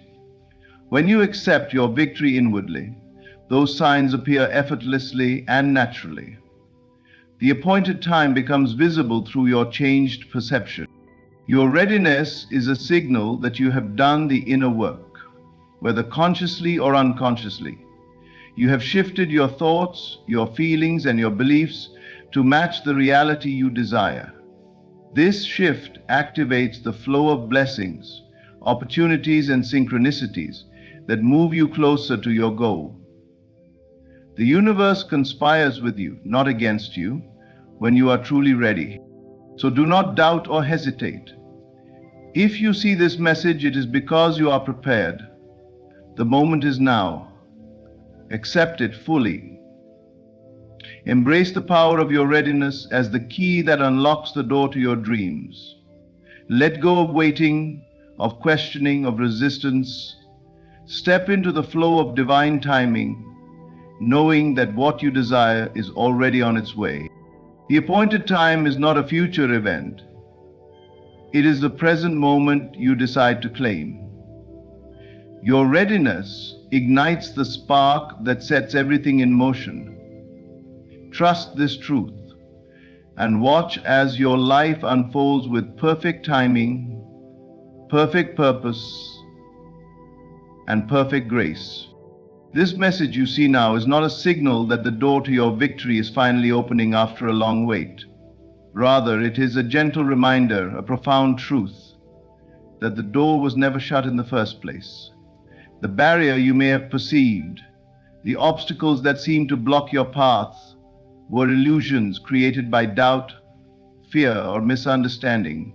S1: When you accept your victory inwardly, those signs appear effortlessly and naturally. The appointed time becomes visible through your changed perception. Your readiness is a signal that you have done the inner work, whether consciously or unconsciously. You have shifted your thoughts, your feelings, and your beliefs to match the reality you desire. This shift activates the flow of blessings, opportunities, and synchronicities that move you closer to your goal. The universe conspires with you, not against you, when you are truly ready. So do not doubt or hesitate. If you see this message, it is because you are prepared. The moment is now. Accept it fully. Embrace the power of your readiness as the key that unlocks the door to your dreams. Let go of waiting, of questioning, of resistance. Step into the flow of divine timing, knowing that what you desire is already on its way. The appointed time is not a future event. It is the present moment you decide to claim. Your readiness ignites the spark that sets everything in motion. Trust this truth and watch as your life unfolds with perfect timing, perfect purpose, and perfect grace. This message you see now is not a signal that the door to your victory is finally opening after a long wait. Rather, it is a gentle reminder, a profound truth, that the door was never shut in the first place. The barrier you may have perceived, the obstacles that seem to block your path, were illusions created by doubt, fear, or misunderstanding.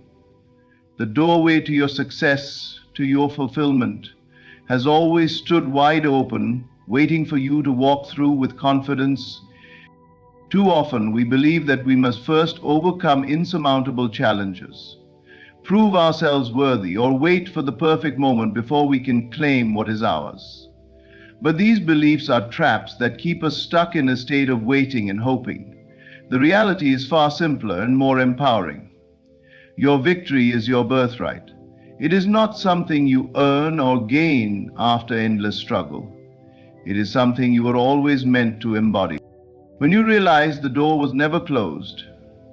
S1: The doorway to your success, to your fulfillment, has always stood wide open, waiting for you to walk through with confidence. Too often, we believe that we must first overcome insurmountable challenges, prove ourselves worthy, or wait for the perfect moment before we can claim what is ours. But these beliefs are traps that keep us stuck in a state of waiting and hoping. The reality is far simpler and more empowering. Your victory is your birthright. It is not something you earn or gain after endless struggle. It is something you were always meant to embody. When you realize the door was never closed,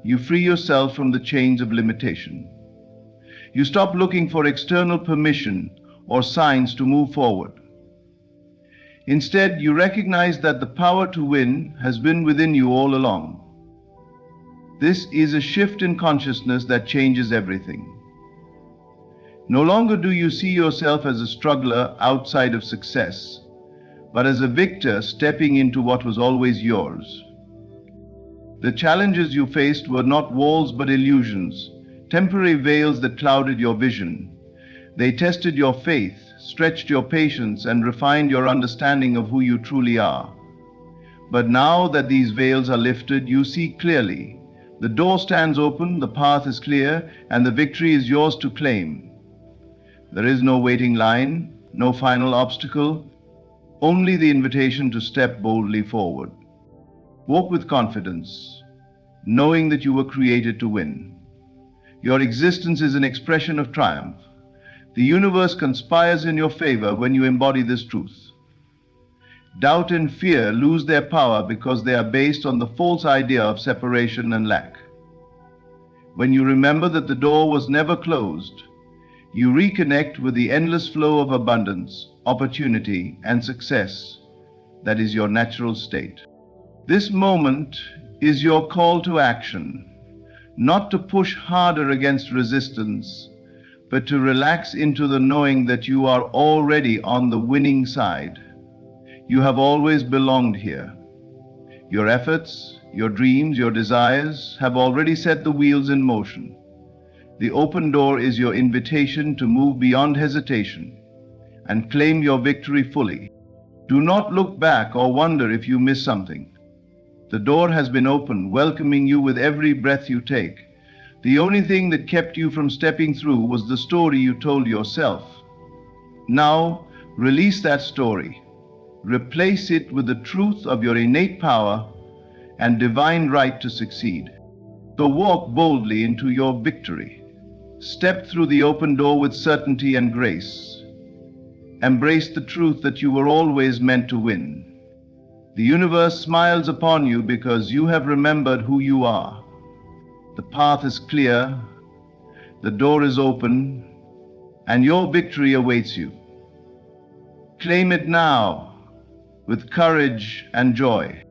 S1: you free yourself from the chains of limitation. You stop looking for external permission or signs to move forward. Instead, you recognize that the power to win has been within you all along. This is a shift in consciousness that changes everything. No longer do you see yourself as a struggler outside of success, but as a victor stepping into what was always yours. The challenges you faced were not walls but illusions, temporary veils that clouded your vision. They tested your faith, stretched your patience, and refined your understanding of who you truly are. But now that these veils are lifted, you see clearly. The door stands open, the path is clear, and the victory is yours to claim. There is no waiting line, no final obstacle, only the invitation to step boldly forward. Walk with confidence, knowing that you were created to win. Your existence is an expression of triumph. The universe conspires in your favor when you embody this truth. Doubt and fear lose their power because they are based on the false idea of separation and lack. When you remember that the door was never closed, you reconnect with the endless flow of abundance, opportunity, and success that is your natural state. This moment is your call to action, not to push harder against resistance, but to relax into the knowing that you are already on the winning side. You have always belonged here. Your efforts, your dreams, your desires have already set the wheels in motion. The open door is your invitation to move beyond hesitation and claim your victory fully. Do not look back or wonder if you miss something. The door has been opened, welcoming you with every breath you take. The only thing that kept you from stepping through was the story you told yourself. Now, release that story. Replace it with the truth of your innate power and divine right to succeed. So walk boldly into your victory. Step through the open door with certainty and grace. Embrace the truth that you were always meant to win. The universe smiles upon you because you have remembered who you are. The path is clear, the door is open, and your victory awaits you. Claim it now, with courage and joy.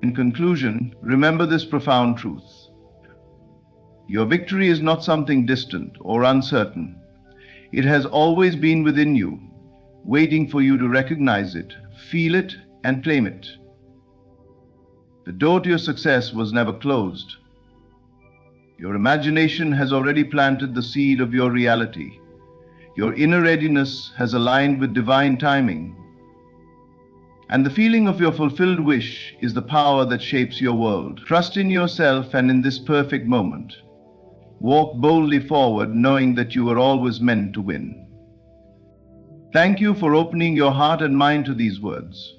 S1: In conclusion, remember this profound truth. Your victory is not something distant or uncertain. It has always been within you, waiting for you to recognize it, feel it, and claim it. The door to your success was never closed. Your imagination has already planted the seed of your reality. Your inner readiness has aligned with divine timing. And the feeling of your fulfilled wish is the power that shapes your world. Trust in yourself and in this perfect moment. Walk boldly forward, knowing that you were always meant to win. Thank you for opening your heart and mind to these words.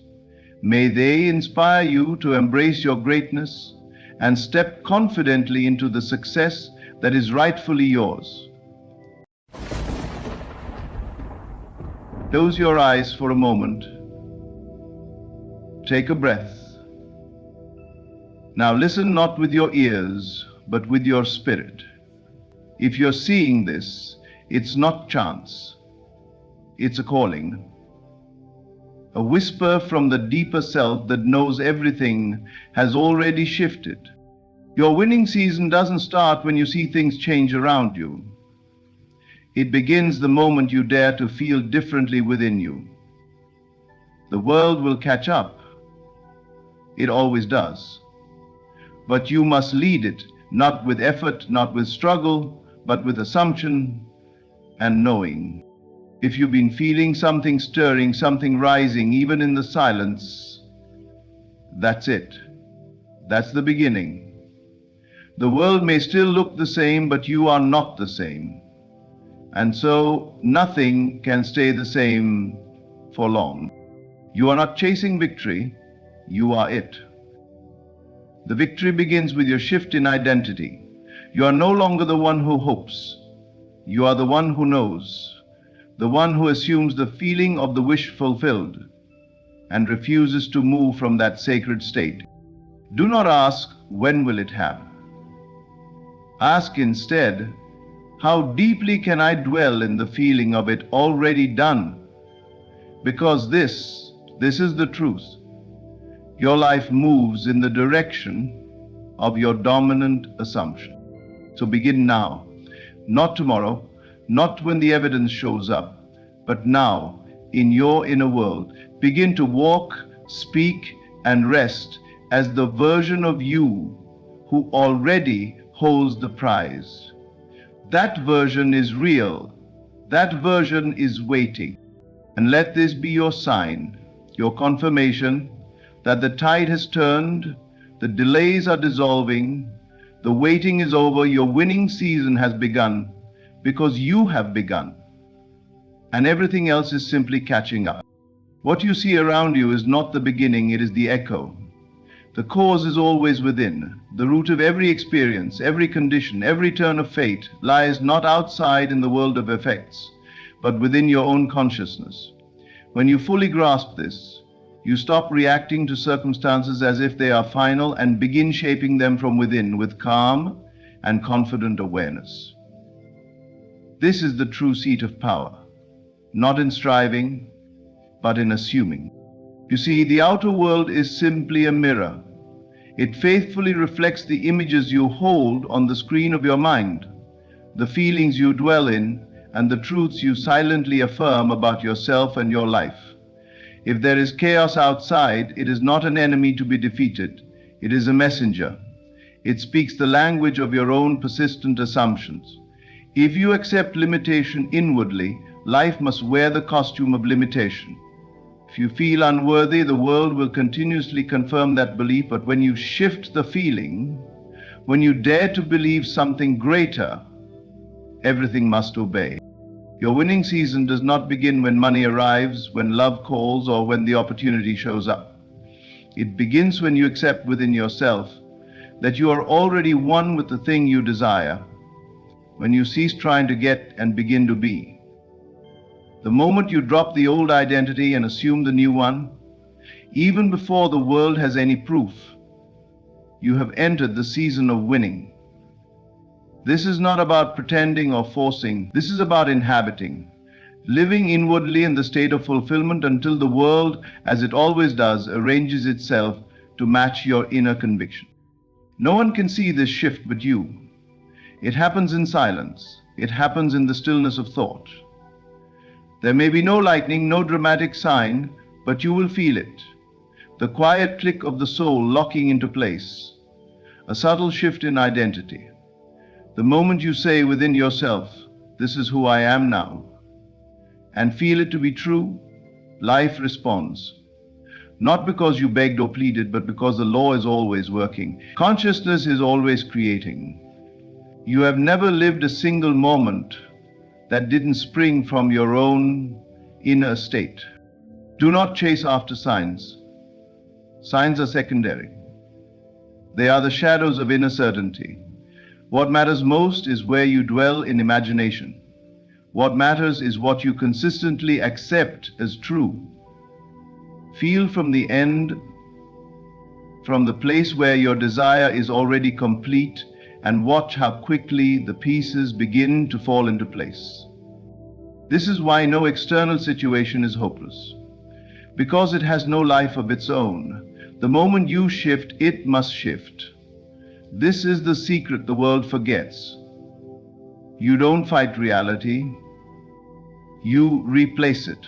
S1: May they inspire you to embrace your greatness and step confidently into the success that is rightfully yours. Close your eyes for a moment. Take a breath. Now listen not with your ears, but with your spirit. If you're seeing this, it's not chance. It's a calling. A whisper from the deeper self that knows everything has already shifted. Your winning season doesn't start when you see things change around you. It begins the moment you dare to feel differently within you. The world will catch up. It always does. But you must lead it not with effort, not with struggle, but with assumption and knowing. If you've been feeling something stirring, something rising, even in the silence, that's it. That's the beginning. The world may still look the same, but you are not the same. And so nothing can stay the same for long. You are not chasing victory, you are it. The victory begins with your shift in identity. You are no longer the one who hopes. You are the one who knows, the one who assumes the feeling of the wish fulfilled and refuses to move from that sacred state. Do not ask, when will it happen? Ask instead, how deeply can I dwell in the feeling of it already done? Because this is the truth. Your life moves in the direction of your dominant assumption. So begin now, not tomorrow, not when the evidence shows up, but now, in your inner world. Begin to walk, speak, and rest as the version of you who already holds the prize. That version is real. That version is waiting. And let this be your sign, your confirmation that the tide has turned, the delays are dissolving, the waiting is over, your winning season has begun because you have begun. And everything else is simply catching up. What you see around you is not the beginning, it is the echo. The cause is always within. The root of every experience, every condition, every turn of fate lies not outside in the world of effects, but within your own consciousness. When you fully grasp this, you stop reacting to circumstances as if they are final and begin shaping them from within with calm and confident awareness. This is the true seat of power, not in striving, but in assuming. You see, the outer world is simply a mirror. It faithfully reflects the images you hold on the screen of your mind, the feelings you dwell in, and the truths you silently affirm about yourself and your life. If there is chaos outside, it is not an enemy to be defeated. It is a messenger. It speaks the language of your own persistent assumptions. If you accept limitation inwardly, life must wear the costume of limitation. If you feel unworthy, the world will continuously confirm that belief, but when you shift the feeling, when you dare to believe something greater, everything must obey. Your winning season does not begin when money arrives, when love calls, or when the opportunity shows up. It begins when you accept within yourself that you are already one with the thing you desire, when you cease trying to get and begin to be. The moment you drop the old identity and assume the new one, even before the world has any proof, you have entered the season of winning. This is not about pretending or forcing. This is about inhabiting, living inwardly in the state of fulfillment until the world, as it always does, arranges itself to match your inner conviction. No one can see this shift but you. It happens in silence. It happens in the stillness of thought. There may be no lightning, no dramatic sign, but you will feel it. The quiet click of the soul locking into place. A subtle shift in identity. The moment you say within yourself, "This is who I am now," and feel it to be true, life responds. Not because you begged or pleaded, but because the law is always working. Consciousness is always creating. You have never lived a single moment that didn't spring from your own inner state. Do not chase after signs. Signs are secondary. They are the shadows of inner certainty. What matters most is where you dwell in imagination. What matters is what you consistently accept as true. Feel from the end, from the place where your desire is already complete, and watch how quickly the pieces begin to fall into place. This is why no external situation is hopeless, because it has no life of its own. The moment you shift, it must shift. This is the secret the world forgets. You don't fight reality, you replace it.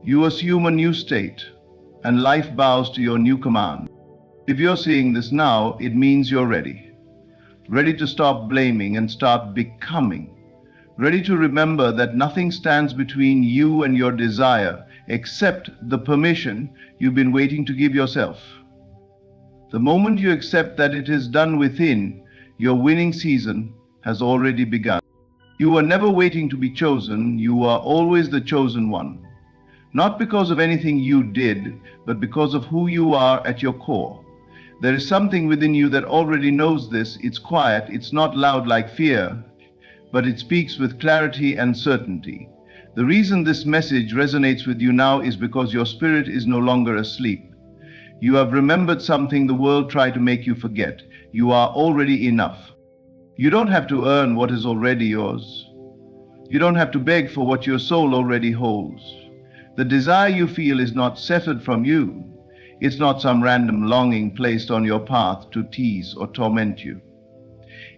S1: You assume a new state, and life bows to your new command. If you're seeing this now, it means you're ready. ready to stop blaming and start becoming, ready to remember that nothing stands between you and your desire except the permission you've been waiting to give yourself. The moment you accept that it is done within, your winning season has already begun. You were never waiting to be chosen, you are always the chosen one. Not because of anything you did, but because of who you are at your core. There is something within you that already knows this. It's quiet, it's not loud like fear, but it speaks with clarity and certainty. The reason this message resonates with you now is because your spirit is no longer asleep. You have remembered something the world tried to make you forget. You are already enough. You don't have to earn what is already yours. You don't have to beg for what your soul already holds. The desire you feel is not severed from you. It's not some random longing placed on your path to tease or torment you.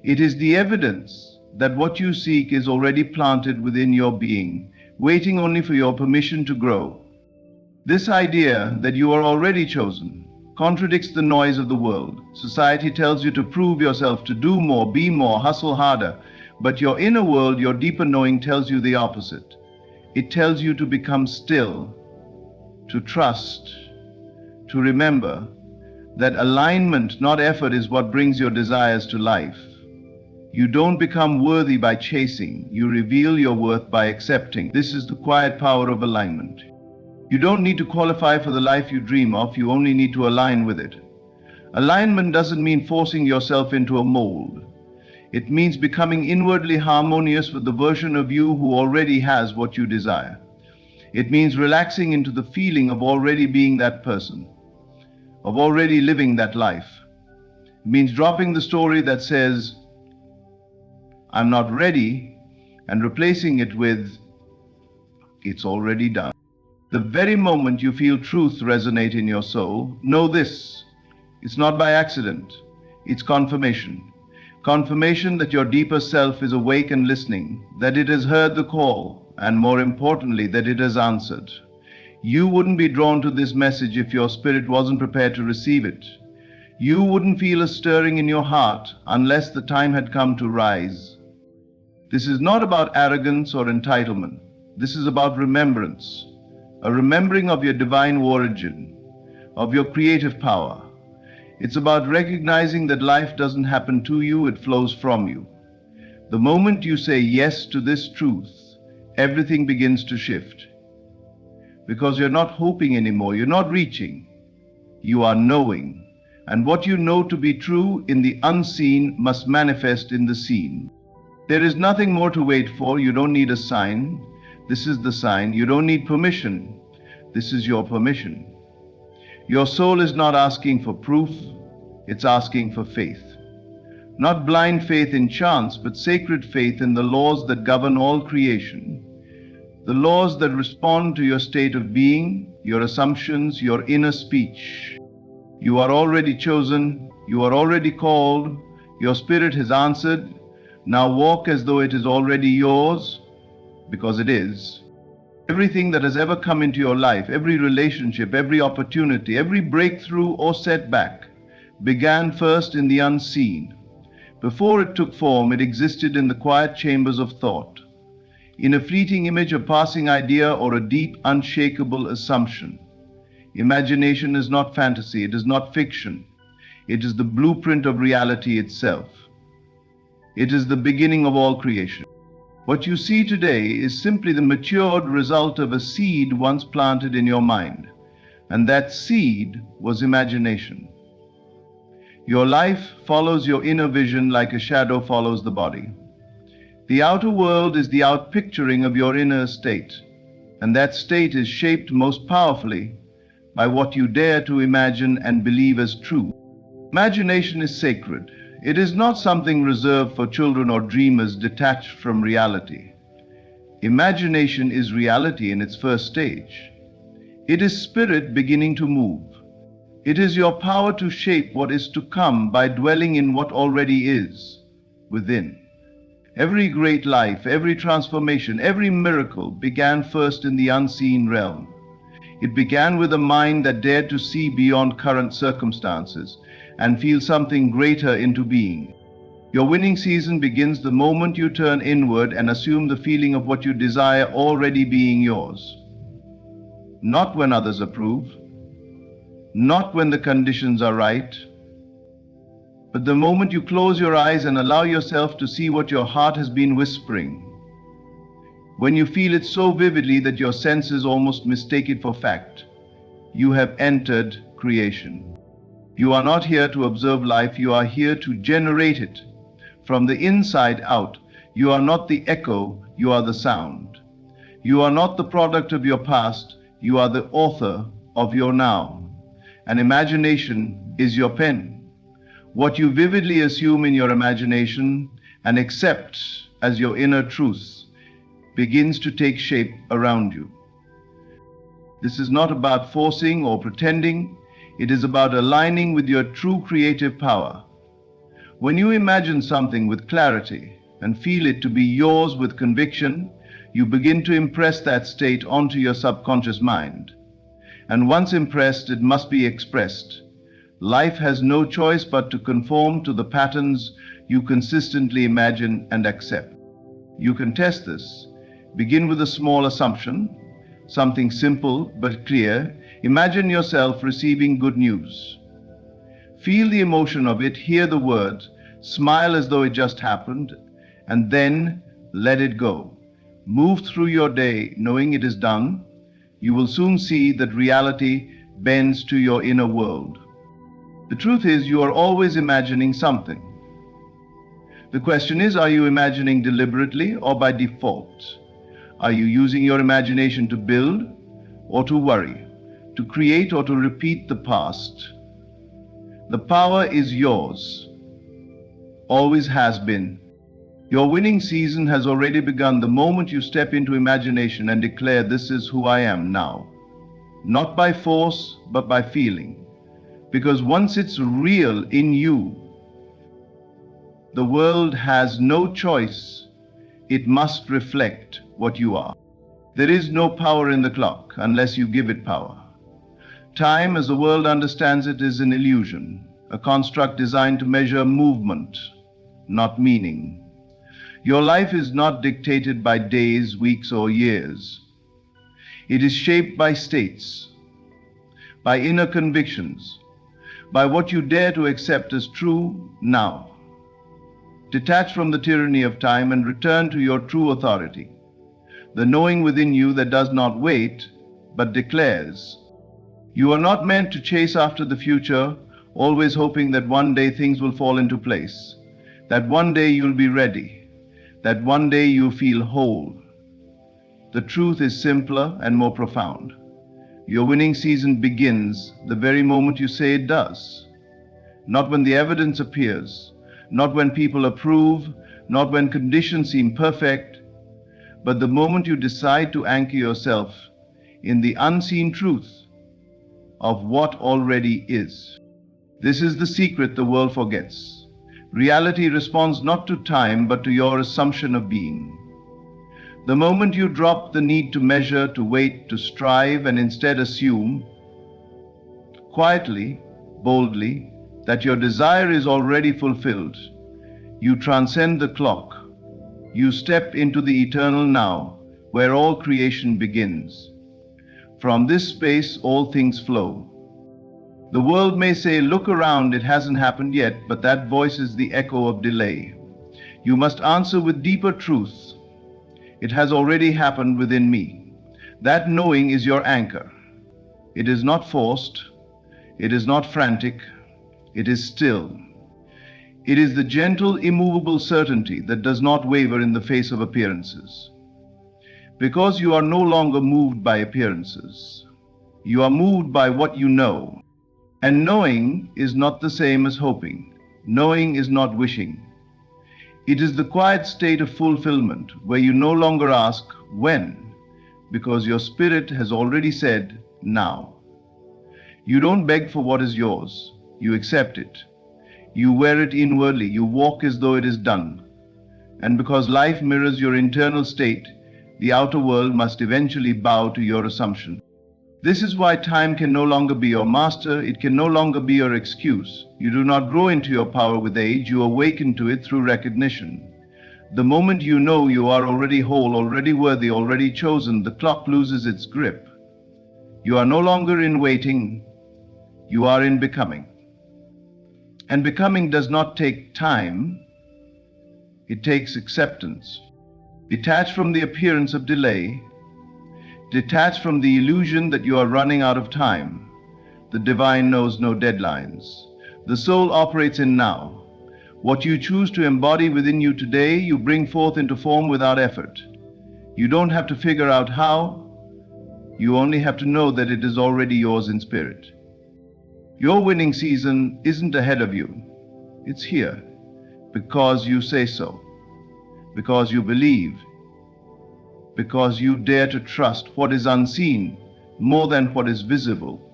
S1: It is the evidence that what you seek is already planted within your being, waiting only for your permission to grow. This idea that you are already chosen contradicts the noise of the world. Society tells you to prove yourself, to do more, be more, hustle harder. But your inner world, your deeper knowing, tells you the opposite. It tells you to become still, to trust, to remember that alignment, not effort, is what brings your desires to life. You don't become worthy by chasing. You reveal your worth by accepting. This is the quiet power of alignment. You don't need to qualify for the life you dream of. You only need to align with it. Alignment doesn't mean forcing yourself into a mold. It means becoming inwardly harmonious with the version of you who already has what you desire. It means relaxing into the feeling of already being that person, of already living that life. It means dropping the story that says, "I'm not ready," and replacing it with, "It's already done." The very moment you feel truth resonate in your soul, know this: it's not by accident, it's confirmation. Confirmation that your deeper self is awake and listening, that it has heard the call, and more importantly, that it has answered. You wouldn't be drawn to this message if your spirit wasn't prepared to receive it. You wouldn't feel a stirring in your heart unless the time had come to rise. This is not about arrogance or entitlement. This is about remembrance, a remembering of your divine origin, of your creative power. It's about recognizing that life doesn't happen to you, it flows from you. The moment you say yes to this truth, everything begins to shift. Because you're not hoping anymore, you're not reaching, you are knowing. And what you know to be true in the unseen must manifest in the seen. There is nothing more to wait for. You don't need a sign. This is the sign. You don't need permission. This is your permission. Your soul is not asking for proof, it's asking for faith. Not blind faith in chance, but sacred faith in the laws that govern all creation. The laws that respond to your state of being, your assumptions, your inner speech. You are already chosen, you are already called, your spirit has answered. Now walk as though it is already yours, because it is. Everything that has ever come into your life, every relationship, every opportunity, every breakthrough or setback, began first in the unseen. Before it took form, it existed in the quiet chambers of thought, in a fleeting image, a passing idea, or a deep, unshakable assumption. Imagination is not fantasy, it is not fiction. It is the blueprint of reality itself. It is the beginning of all creation. What you see today is simply the matured result of a seed once planted in your mind, and that seed was imagination. Your life follows your inner vision like a shadow follows the body. The outer world is the outpicturing of your inner state, and that state is shaped most powerfully by what you dare to imagine and believe as true. Imagination is sacred. It is not something reserved for children or dreamers detached from reality. Imagination is reality in its first stage. It is spirit beginning to move. It is your power to shape what is to come by dwelling in what already is within. Every great life, every transformation, every miracle began first in the unseen realm. It began with a mind that dared to see beyond current circumstances and feel something greater into being. Your winning season begins the moment you turn inward and assume the feeling of what you desire already being yours. Not when others approve, not when the conditions are right, but the moment you close your eyes and allow yourself to see what your heart has been whispering. When you feel it so vividly that your senses almost mistake it for fact, you have entered creation. You are not here to observe life, you are here to generate it. From the inside out, you are not the echo, you are the sound. You are not the product of your past, you are the author of your now. And imagination is your pen. What you vividly assume in your imagination and accept as your inner truth begins to take shape around you. This is not about forcing or pretending, it is about aligning with your true creative power. When you imagine something with clarity and feel it to be yours with conviction, you begin to impress that state onto your subconscious mind. And once impressed, it must be expressed. Life has no choice but to conform to the patterns you consistently imagine and accept. You can test this. Begin with a small assumption, something simple but clear. Imagine yourself receiving good news. Feel the emotion of it, hear the words, smile as though it just happened, and then let it go. Move through your day knowing it is done. You will soon see that reality bends to your inner world. The truth is, you are always imagining something. The question is, are you imagining deliberately or by default? Are you using your imagination to build or to worry, to create or to repeat the past? The power is yours, always has been. Your winning season has already begun the moment you step into imagination and declare, "This is who I am now." Not by force, but by feeling. Because once it's real in you, the world has no choice. It must reflect what you are. There is no power in the clock unless you give it power. Time, as the world understands it, is an illusion, a construct designed to measure movement, not meaning. Your life is not dictated by days, weeks, or years. It is shaped by states, by inner convictions, by what you dare to accept as true now. Detach from the tyranny of time and return to your true authority, the knowing within you that does not wait, but declares. You are not meant to chase after the future, always hoping that one day things will fall into place, that one day you'll be ready, that one day you'll feel whole. The truth is simpler and more profound. Your winning season begins the very moment you say it does. Not when the evidence appears, not when people approve, not when conditions seem perfect, but the moment you decide to anchor yourself in the unseen truth of what already is. This is the secret the world forgets. Reality responds not to time, but to your assumption of being. The moment you drop the need to measure, to wait, to strive, and instead assume, quietly, boldly, that your desire is already fulfilled, you transcend the clock. You step into the eternal now, where all creation begins. From this space, all things flow. The world may say, "Look around, it hasn't happened yet," but that voice is the echo of delay. You must answer with deeper truth. It has already happened within me. That knowing is your anchor. It is not forced. It is not frantic. It is still. It is the gentle, immovable certainty that does not waver in the face of appearances. Because you are no longer moved by appearances. You are moved by what you know. And knowing is not the same as hoping. Knowing is not wishing. It is the quiet state of fulfillment where you no longer ask when, because your spirit has already said now. You don't beg for what is yours. You accept it. You wear it inwardly. You walk as though it is done. And because life mirrors your internal state, the outer world must eventually bow to your assumption. This is why time can no longer be your master, it can no longer be your excuse. You do not grow into your power with age, you awaken to it through recognition. The moment you know you are already whole, already worthy, already chosen, the clock loses its grip. You are no longer in waiting, you are in becoming. And becoming does not take time, it takes acceptance. Detached from the appearance of delay, detached from the illusion that you are running out of time. The divine knows no deadlines. The soul operates in now. What you choose to embody within you today, you bring forth into form without effort. You don't have to figure out how, you only have to know that it is already yours in spirit. Your winning season isn't ahead of you, it's here, because you say so, because you believe, because you dare to trust what is unseen more than what is visible.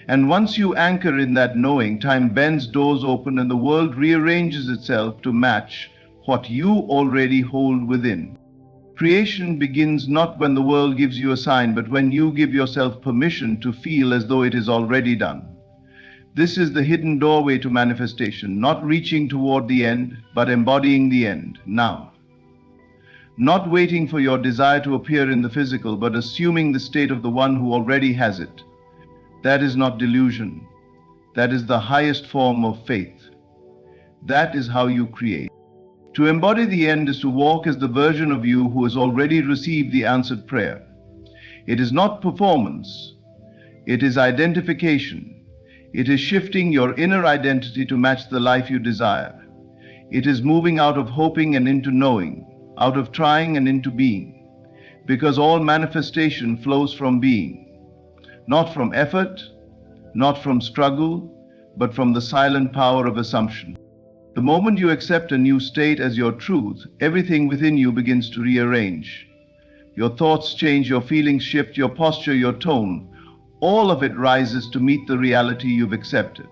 S1: And once you anchor in that knowing, time bends, doors open, and the world rearranges itself to match what you already hold within. Creation begins not when the world gives you a sign, but when you give yourself permission to feel as though it is already done. This is the hidden doorway to manifestation, not reaching toward the end, but embodying the end, now. Not waiting for your desire to appear in the physical, but assuming the state of the one who already has it. That is not delusion. That is the highest form of faith. That is how you create. To embody the end is to walk as the version of you who has already received the answered prayer. It is not performance. It is identification. It is shifting your inner identity to match the life you desire. It is moving out of hoping and into knowing, out of trying and into being, because all manifestation flows from being, not from effort, not from struggle, but from the silent power of assumption. The moment you accept a new state as your truth, everything within you begins to rearrange. Your thoughts change, your feelings shift, your posture, your tone, all of it rises to meet the reality you've accepted.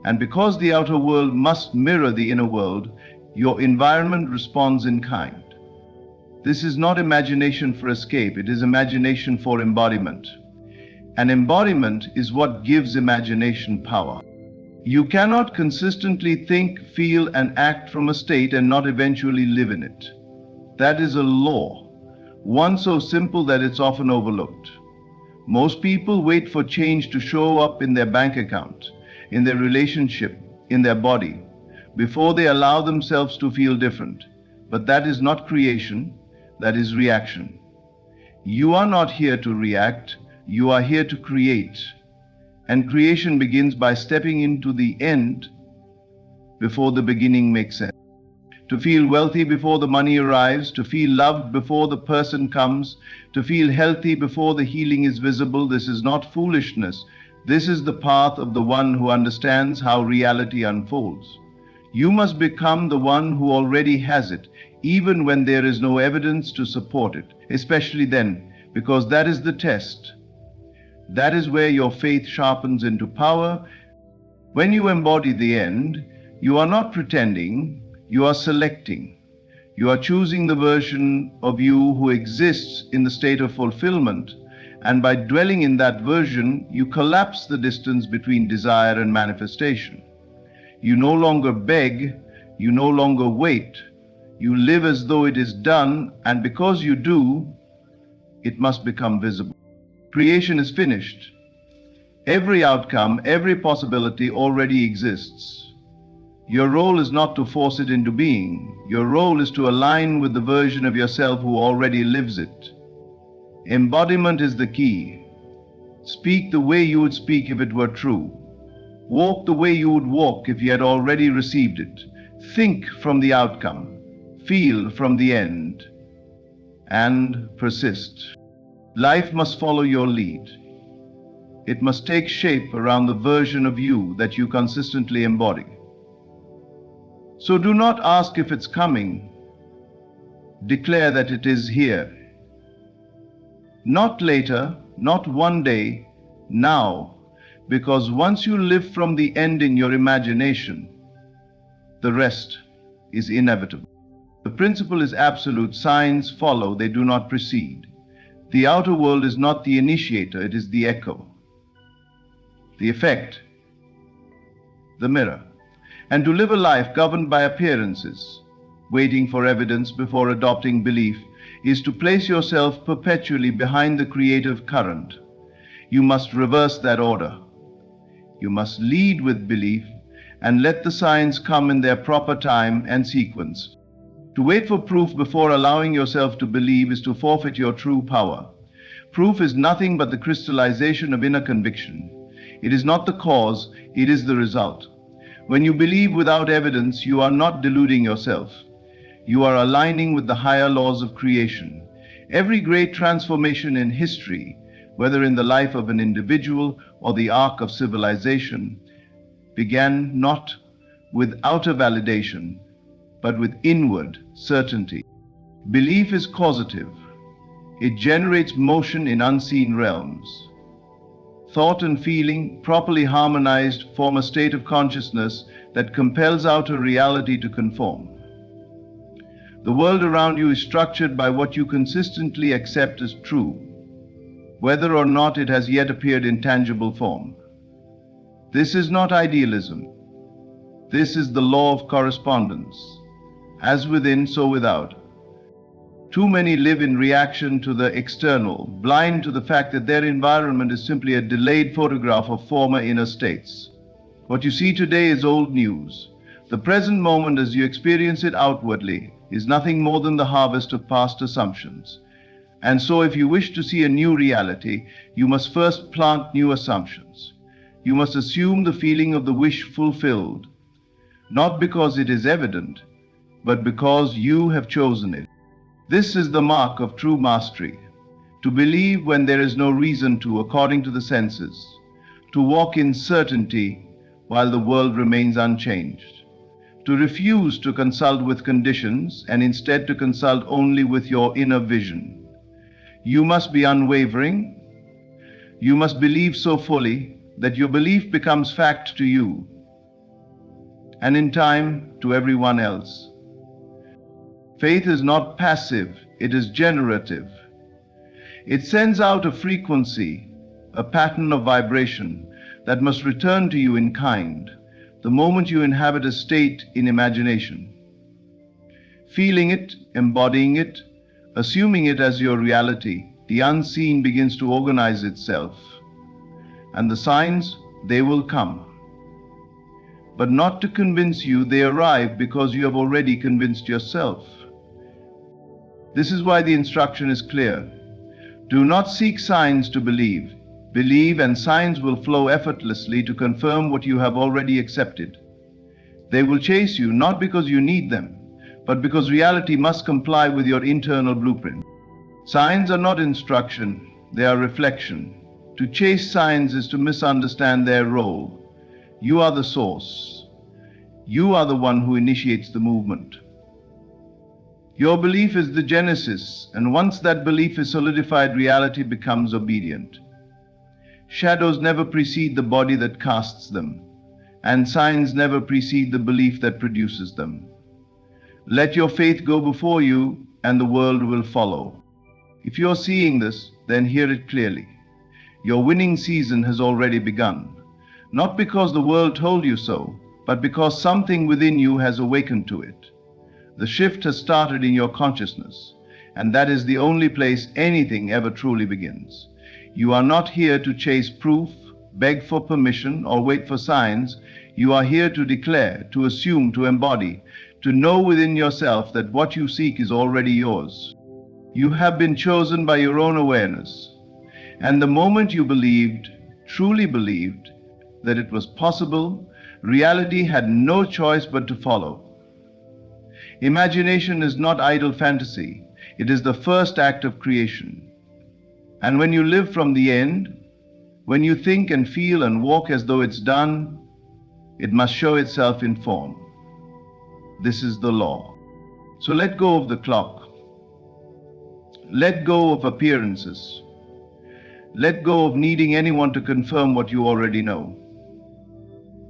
S1: And because the outer world must mirror the inner world, your environment responds in kind. This is not imagination for escape, it is imagination for embodiment. And embodiment is what gives imagination power. You cannot consistently think, feel, and act from a state and not eventually live in it. That is a law, one so simple that it's often overlooked. Most people wait for change to show up in their bank account, in their relationship, in their body, before they allow themselves to feel different. But that is not creation, that is reaction. You are not here to react, you are here to create. And creation begins by stepping into the end before the beginning makes sense. To feel wealthy before the money arrives, to feel loved before the person comes, to feel healthy before the healing is visible, this is not foolishness. This is the path of the one who understands how reality unfolds. You must become the one who already has it, even when there is no evidence to support it, especially then, because that is the test. That is where your faith sharpens into power. When you embody the end, you are not pretending, you are selecting. You are choosing the version of you who exists in the state of fulfillment, and by dwelling in that version, you collapse the distance between desire and manifestation. You no longer beg, you no longer wait. You live as though it is done, and because you do, it must become visible. Creation is finished. Every outcome, every possibility already exists. Your role is not to force it into being. Your role is to align with the version of yourself who already lives it. Embodiment is the key. Speak the way you would speak if it were true. Walk the way you would walk if you had already received it. Think from the outcome. Feel from the end. And persist. Life must follow your lead. It must take shape around the version of you that you consistently embody. So do not ask if it's coming. Declare that it is here. Not later, not one day, now, because once you live from the end in your imagination, the rest is inevitable. The principle is absolute. Signs follow, they do not precede. The outer world is not the initiator, it is the echo. The effect, the mirror. And to live a life governed by appearances, waiting for evidence before adopting belief, is to place yourself perpetually behind the creative current. You must reverse that order. You must lead with belief and let the signs come in their proper time and sequence. To wait for proof before allowing yourself to believe is to forfeit your true power. Proof is nothing but the crystallization of inner conviction. It is not the cause, it is the result. When you believe without evidence, you are not deluding yourself. You are aligning with the higher laws of creation. Every great transformation in history, whether in the life of an individual or the arc of civilization, began not with outer validation, but with inward certainty. Belief is causative. It generates motion in unseen realms. Thought and feeling, properly harmonized, form a state of consciousness that compels outer reality to conform. The world around you is structured by what you consistently accept as true, whether or not it has yet appeared in tangible form. This is not idealism. This is the law of correspondence. As within, so without. Too many live in reaction to the external, blind to the fact that their environment is simply a delayed photograph of former inner states. What you see today is old news. The present moment as you experience it outwardly is nothing more than the harvest of past assumptions. And so if you wish to see a new reality, you must first plant new assumptions. You must assume the feeling of the wish fulfilled, not because it is evident, but because you have chosen it. This is the mark of true mastery, to believe when there is no reason to according to the senses, to walk in certainty while the world remains unchanged, to refuse to consult with conditions and instead to consult only with your inner vision. You must be unwavering. You must believe so fully that your belief becomes fact to you, and in time to everyone else. Faith is not passive, it is generative. It sends out a frequency, a pattern of vibration that must return to you in kind the moment you inhabit a state in imagination. Feeling it, embodying it, assuming it as your reality, the unseen begins to organize itself. And the signs, they will come. But not to convince you, they arrive because you have already convinced yourself. This is why the instruction is clear. Do not seek signs to believe. Believe and signs will flow effortlessly to confirm what you have already accepted. They will chase you not because you need them, but because reality must comply with your internal blueprint. Signs are not instruction, they are reflection. To chase signs is to misunderstand their role. You are the source. You are the one who initiates the movement. Your belief is the genesis, and once that belief is solidified, reality becomes obedient. Shadows never precede the body that casts them, and signs never precede the belief that produces them. Let your faith go before you, and the world will follow. If you're seeing this, then hear it clearly. Your winning season has already begun, not because the world told you so, but because something within you has awakened to it. The shift has started in your consciousness, and that is the only place anything ever truly begins. You are not here to chase proof, beg for permission, or wait for signs. You are here to declare, to assume, to embody, to know within yourself that what you seek is already yours. You have been chosen by your own awareness, and the moment you believed, truly believed, that it was possible, reality had no choice but to follow. Imagination is not idle fantasy. It is the first act of creation. And when you live from the end, when you think and feel and walk as though it's done, it must show itself in form. This is the law. So let go of the clock. Let go of appearances. Let go of needing anyone to confirm what you already know.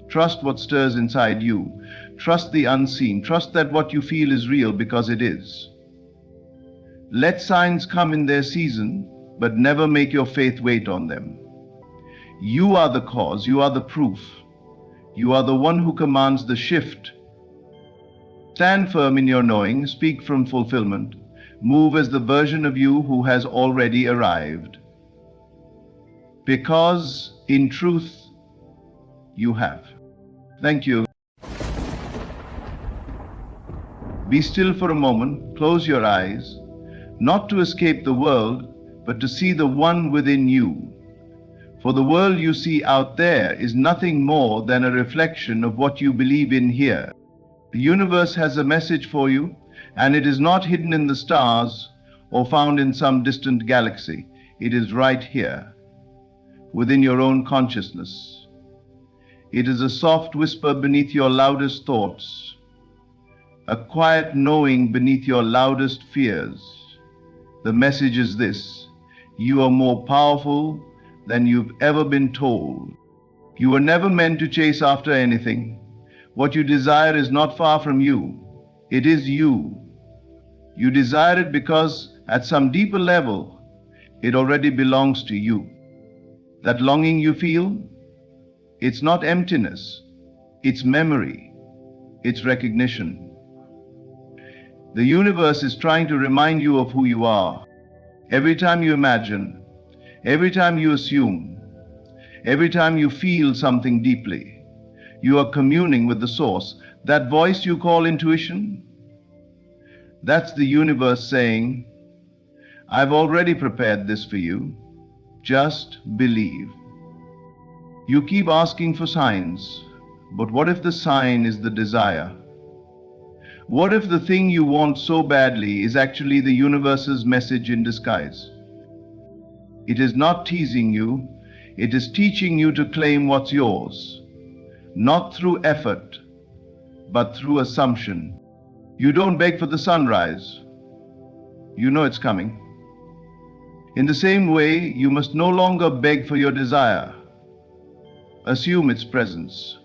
S1: Trust what stirs inside you. Trust the unseen. Trust that what you feel is real because it is. Let signs come in their season. but never make your faith wait on them. You are the cause, you are the proof. You are the one who commands the shift. Stand firm in your knowing, speak from fulfillment, move as the version of you who has already arrived. Because, in truth, you have. Thank you. Be still for a moment, close your eyes, not to escape the world, but to see the one within you. For the world you see out there is nothing more than a reflection of what you believe in here. The universe has a message for you, and it is not hidden in the stars or found in some distant galaxy. It is right here, within your own consciousness. It is a soft whisper beneath your loudest thoughts, a quiet knowing beneath your loudest fears. The message is this: you are more powerful than you've ever been told. You were never meant to chase after anything. What you desire is not far from you. It is you. You desire it because at some deeper level, it already belongs to you. That longing you feel, it's not emptiness, it's memory, it's recognition. The universe is trying to remind you of who you are. Every time you imagine, every time you assume, every time you feel something deeply, you are communing with the source. That voice you call intuition, that's the universe saying, I've already prepared this for you. Just believe. You keep asking for signs, but what if the sign is the desire? What if the thing you want so badly is actually the universe's message in disguise? It is not teasing you, it is teaching you to claim what's yours, not through effort, but through assumption. You don't beg for the sunrise. You know it's coming. In the same way, you must no longer beg for your desire. Assume its presence.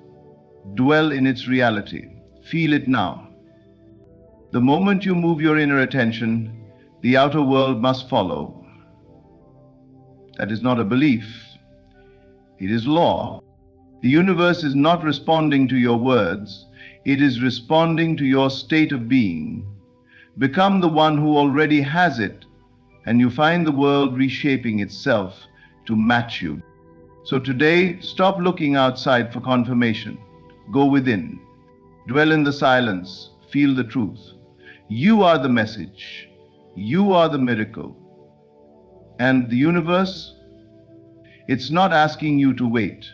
S1: Dwell in its reality. Feel it now. The moment you move your inner attention, the outer world must follow. That is not a belief. It is law. The universe is not responding to your words. It is responding to your state of being. Become the one who already has it, and you find the world reshaping itself to match you. So today, stop looking outside for confirmation. Go within. Dwell in the silence. Feel the truth. You are the message. You are the miracle. And the universe, it's not asking you to wait.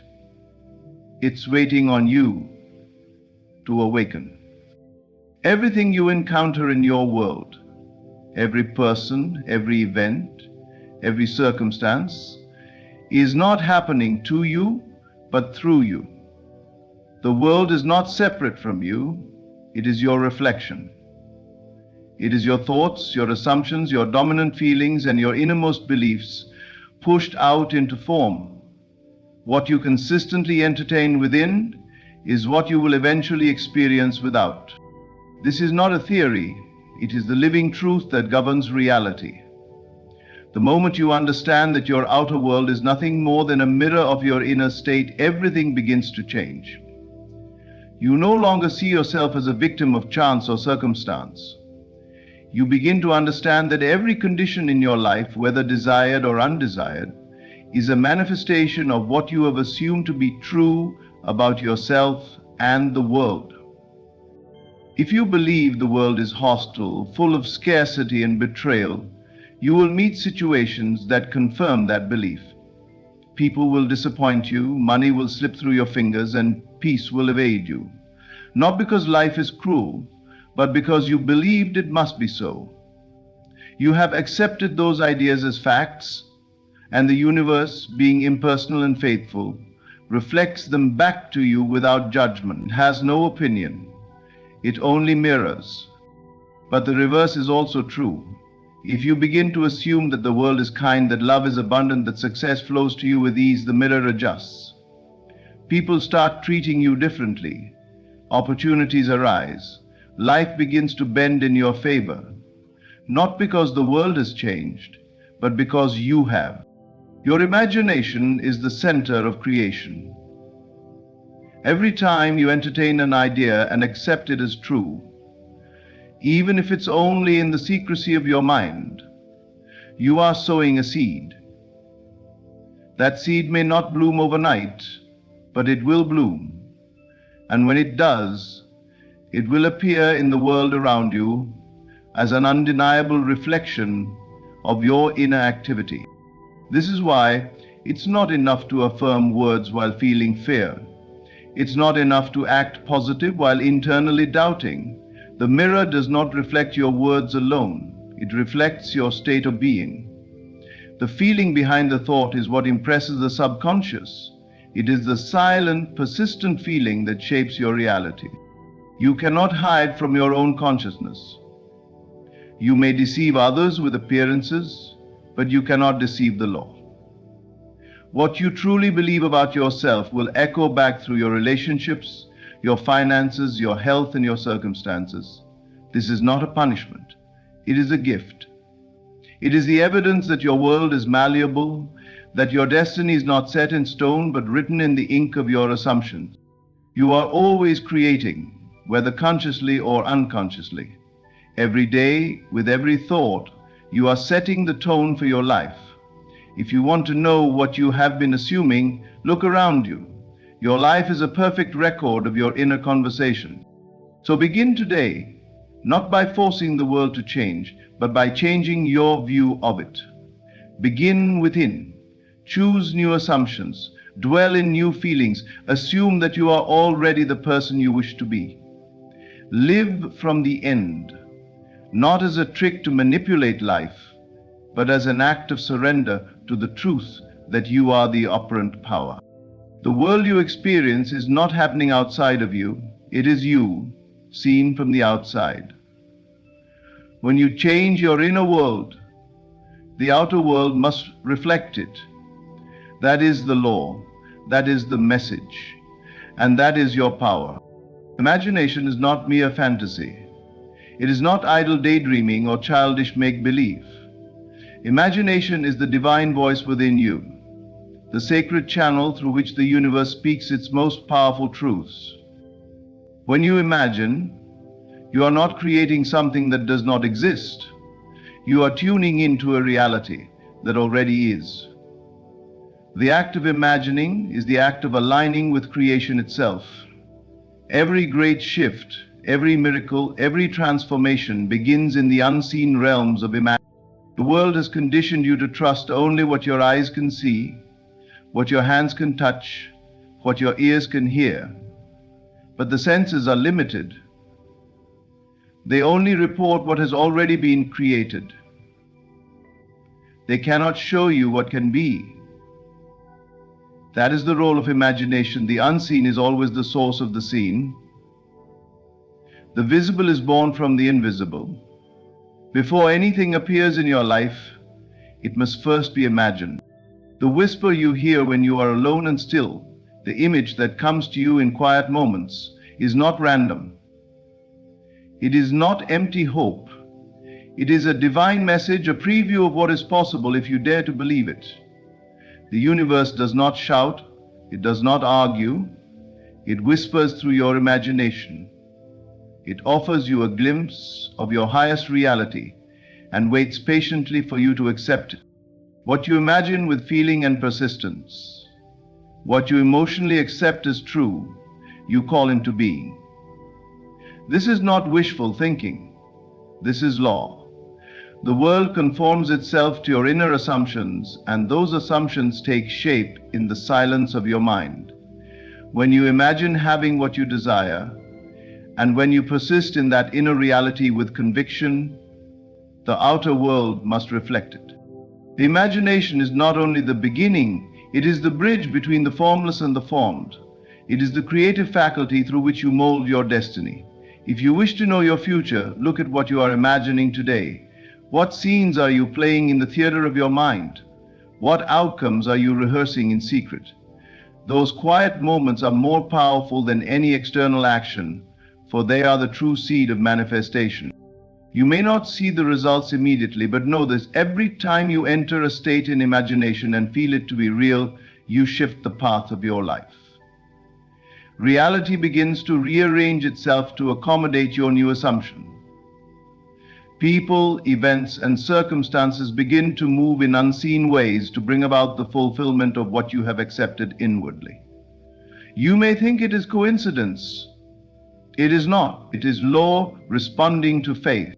S1: It's waiting on you to awaken. Everything you encounter in your world, every person, every event, every circumstance, is not happening to you, but through you. The world is not separate from you. It is your reflection. It is your thoughts, your assumptions, your dominant feelings, and your innermost beliefs pushed out into form. What you consistently entertain within is what you will eventually experience without. This is not a theory. It is the living truth that governs reality. The moment you understand that your outer world is nothing more than a mirror of your inner state, everything begins to change. You no longer see yourself as a victim of chance or circumstance. You begin to understand that every condition in your life, whether desired or undesired, is a manifestation of what you have assumed to be true about yourself and the world. If you believe the world is hostile, full of scarcity and betrayal, you will meet situations that confirm that belief. People will disappoint you, money will slip through your fingers, and peace will evade you. Not because life is cruel, but because you believed it must be so. You have accepted those ideas as facts, and the universe, being impersonal and faithful, reflects them back to you without judgment. It has no opinion. It only mirrors. But the reverse is also true. If you begin to assume that the world is kind, that love is abundant, that success flows to you with ease, the mirror adjusts. People start treating you differently. Opportunities arise. Life begins to bend in your favor. Not because the world has changed, but because you have. Your imagination is the center of creation. Every time you entertain an idea and accept it as true, even if it's only in the secrecy of your mind, you are sowing a seed. That seed may not bloom overnight, but it will bloom. And when it does, it will appear in the world around you as an undeniable reflection of your inner activity. This is why it's not enough to affirm words while feeling fear. It's not enough to act positive while internally doubting. The mirror does not reflect your words alone. It reflects your state of being. The feeling behind the thought is what impresses the subconscious. It is the silent, persistent feeling that shapes your reality. You cannot hide from your own consciousness. You may deceive others with appearances, but you cannot deceive the law. What you truly believe about yourself will echo back through your relationships, your finances, your health, and your circumstances. This is not a punishment. It is a gift. It is the evidence that your world is malleable, that your destiny is not set in stone but written in the ink of your assumptions. You are always creating, whether consciously or unconsciously. Every day, with every thought, you are setting the tone for your life. If you want to know what you have been assuming, look around you. Your life is a perfect record of your inner conversation. So begin today, not by forcing the world to change, but by changing your view of it. Begin within. Choose new assumptions. Dwell in new feelings. Assume that you are already the person you wish to be. Live from the end, not as a trick to manipulate life, but as an act of surrender to the truth that you are the operant power. The world you experience is not happening outside of you. It is you, seen from the outside. When you change your inner world, the outer world must reflect it. That is the law, that is the message, and that is your power. Imagination is not mere fantasy. It is not idle daydreaming or childish make-believe. Imagination is the divine voice within you, the sacred channel through which the universe speaks its most powerful truths. When you imagine, you are not creating something that does not exist. You are tuning into a reality that already is. The act of imagining is the act of aligning with creation itself. Every great shift, every miracle, every transformation begins in the unseen realms of imagination. The world has conditioned you to trust only what your eyes can see, what your hands can touch, what your ears can hear. But the senses are limited. They only report what has already been created. They cannot show you what can be. That is the role of imagination. The unseen is always the source of the seen. The visible is born from the invisible. Before anything appears in your life, it must first be imagined. The whisper you hear when you are alone and still, the image that comes to you in quiet moments, is not random. It is not empty hope. It is a divine message, a preview of what is possible if you dare to believe it. The universe does not shout, it does not argue, it whispers through your imagination. It offers you a glimpse of your highest reality and waits patiently for you to accept it. What you imagine with feeling and persistence, what you emotionally accept as true, you call into being. This is not wishful thinking. This is law. The world conforms itself to your inner assumptions, and those assumptions take shape in the silence of your mind. When you imagine having what you desire, and when you persist in that inner reality with conviction, the outer world must reflect it. The imagination is not only the beginning, it is the bridge between the formless and the formed. It is the creative faculty through which you mold your destiny. If you wish to know your future, look at what you are imagining today. What scenes are you playing in the theater of your mind? What outcomes are you rehearsing in secret? Those quiet moments are more powerful than any external action, for they are the true seed of manifestation. You may not see the results immediately, but know this: every time you enter a state in imagination and feel it to be real, you shift the path of your life. Reality begins to rearrange itself to accommodate your new assumption. People, events, and circumstances begin to move in unseen ways to bring about the fulfillment of what you have accepted inwardly. You may think it is coincidence. It is not. It is law responding to faith.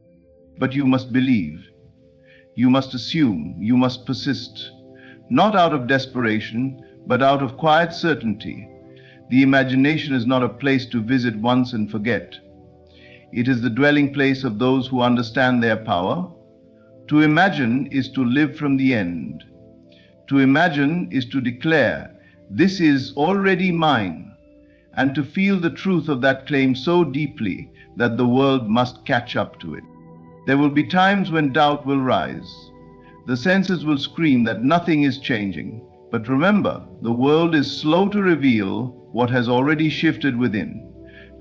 S1: But you must believe. You must assume. You must persist. Not out of desperation, but out of quiet certainty. The imagination is not a place to visit once and forget. It is the dwelling place of those who understand their power. To imagine is to live from the end. To imagine is to declare, "This is already mine," and to feel the truth of that claim so deeply that the world must catch up to it. There will be times when doubt will rise. The senses will scream that nothing is changing. But remember, the world is slow to reveal what has already shifted within.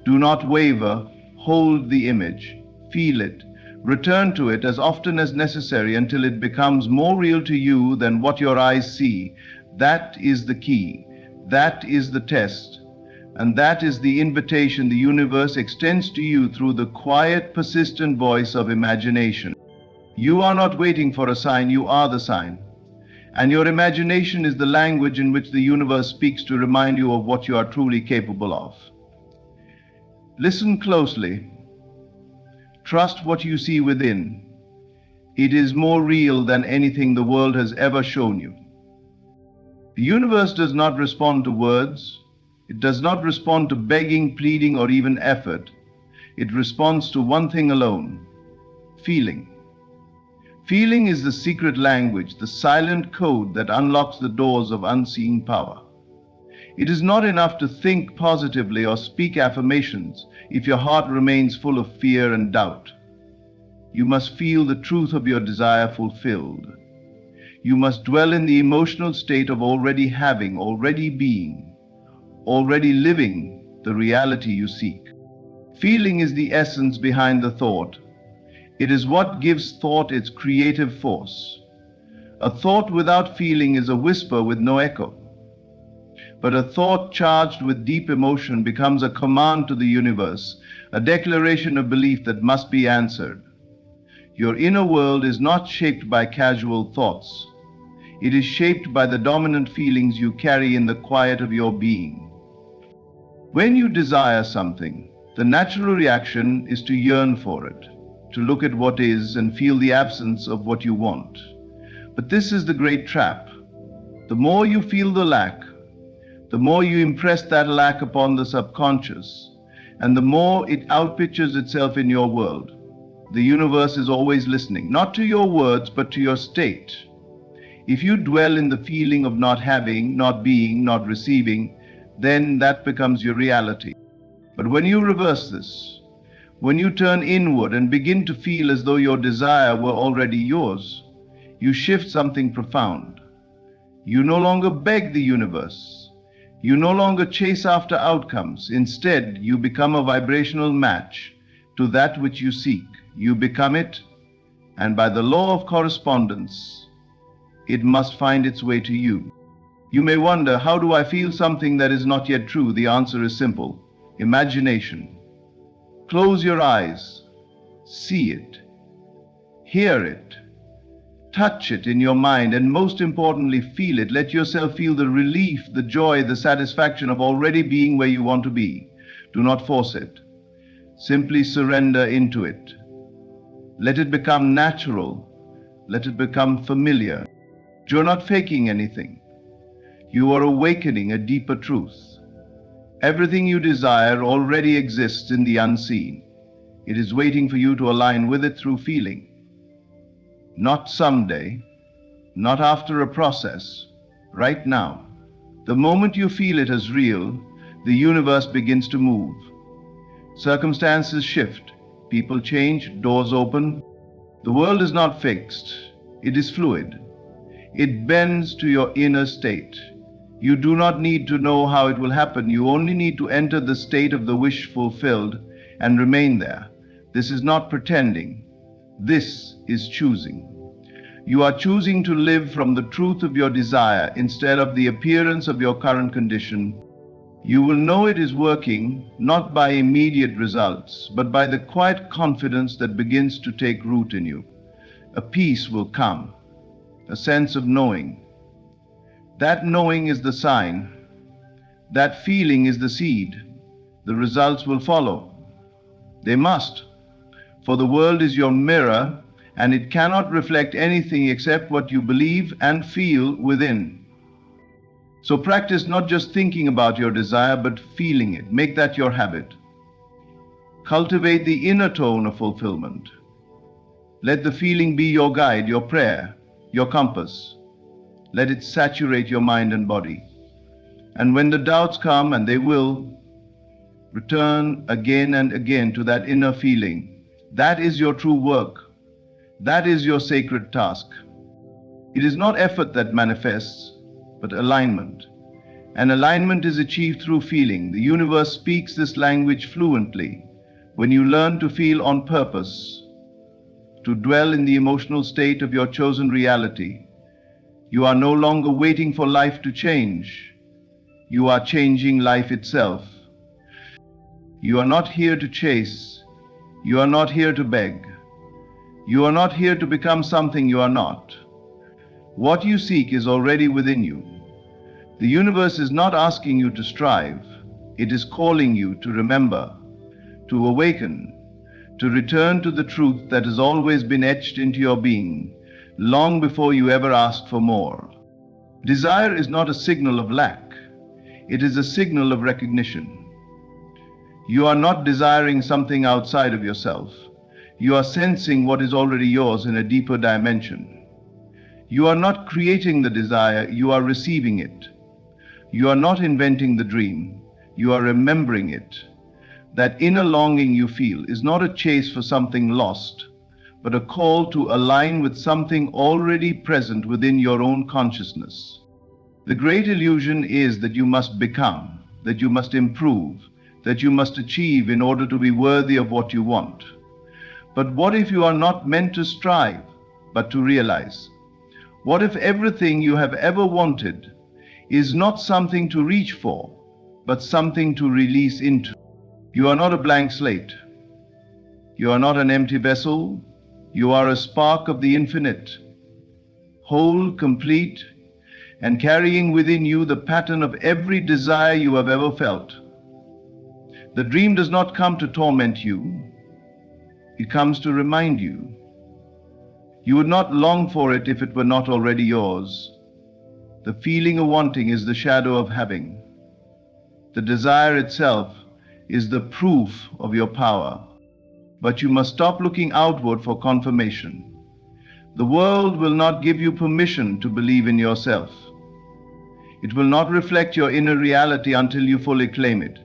S1: Do not waver. Hold the image. Feel it. Return to it as often as necessary until it becomes more real to you than what your eyes see. That is the key. That is the test. And that is the invitation the universe extends to you through the quiet, persistent voice of imagination. You are not waiting for a sign, you are the sign. And your imagination is the language in which the universe speaks to remind you of what you are truly capable of. Listen closely. Trust what you see within. It is more real than anything the world has ever shown you. The universe does not respond to words. It does not respond to begging, pleading, or even effort. It responds to one thing alone: feeling. Feeling is the secret language, the silent code that unlocks the doors of unseen power. It is not enough to think positively or speak affirmations if your heart remains full of fear and doubt. You must feel the truth of your desire fulfilled. You must dwell in the emotional state of already having, already being, already living the reality you seek. Feeling is the essence behind the thought. It is what gives thought its creative force. A thought without feeling is a whisper with no echo. But a thought charged with deep emotion becomes a command to the universe, a declaration of belief that must be answered. Your inner world is not shaped by casual thoughts. It is shaped by the dominant feelings you carry in the quiet of your being. When you desire something, the natural reaction is to yearn for it, to look at what is and feel the absence of what you want. But this is the great trap. The more you feel the lack, the more you impress that lack upon the subconscious, and the more it outpictures itself in your world. The universe is always listening, not to your words, but to your state. If you dwell in the feeling of not having, not being, not receiving, then that becomes your reality. But when you reverse this, when you turn inward and begin to feel as though your desire were already yours, you shift something profound. You no longer beg the universe. You no longer chase after outcomes. Instead, you become a vibrational match to that which you seek. You become it, and by the law of correspondence, it must find its way to you. You may wonder, how do I feel something that is not yet true? The answer is simple: imagination. Close your eyes, see it, hear it, touch it in your mind, and most importantly, feel it. Let yourself feel the relief, the joy, the satisfaction of already being where you want to be. Do not force it. Simply surrender into it. Let it become natural. Let it become familiar. You're not faking anything. You are awakening a deeper truth. Everything you desire already exists in the unseen. It is waiting for you to align with it through feeling. Not someday, not after a process, right now. The moment you feel it as real, the universe begins to move. Circumstances shift, people change, doors open. The world is not fixed, it is fluid. It bends to your inner state. You do not need to know how it will happen. You only need to enter the state of the wish fulfilled and remain there. This is not pretending. This is choosing. You are choosing to live from the truth of your desire instead of the appearance of your current condition. You will know it is working not by immediate results, but by the quiet confidence that begins to take root in you. A peace will come, a sense of knowing. That knowing is the sign. That feeling is the seed. The results will follow. They must, for the world is your mirror, and it cannot reflect anything except what you believe and feel within. So practice not just thinking about your desire, but feeling it. Make that your habit. Cultivate the inner tone of fulfillment. Let the feeling be your guide, your prayer, your compass. Let it saturate your mind and body. And when the doubts come, and they will, return again and again to that inner feeling. That is your true work. That is your sacred task. It is not effort that manifests, but alignment. And alignment is achieved through feeling. The universe speaks this language fluently when you learn to feel on purpose, to dwell in the emotional state of your chosen reality. You are no longer waiting for life to change. You are changing life itself. You are not here to chase. You are not here to beg. You are not here to become something you are not. What you seek is already within you. The universe is not asking you to strive. It is calling you to remember, to awaken, to return to the truth that has always been etched into your being, long before you ever asked for more. Desire is not a signal of lack. It is a signal of recognition. You are not desiring something outside of yourself. You are sensing what is already yours in a deeper dimension. You are not creating the desire, you are receiving it. You are not inventing the dream, you are remembering it. That inner longing you feel is not a chase for something lost, but a call to align with something already present within your own consciousness. The great illusion is that you must become, that you must improve, that you must achieve in order to be worthy of what you want. But what if you are not meant to strive, but to realize? What if everything you have ever wanted is not something to reach for, but something to release into? You are not a blank slate. You are not an empty vessel. You are a spark of the infinite, whole, complete, and carrying within you the pattern of every desire you have ever felt. The dream does not come to torment you. It comes to remind you. You would not long for it if it were not already yours. The feeling of wanting is the shadow of having. The desire itself is the proof of your power. But you must stop looking outward for confirmation. The world will not give you permission to believe in yourself. It will not reflect your inner reality until you fully claim it.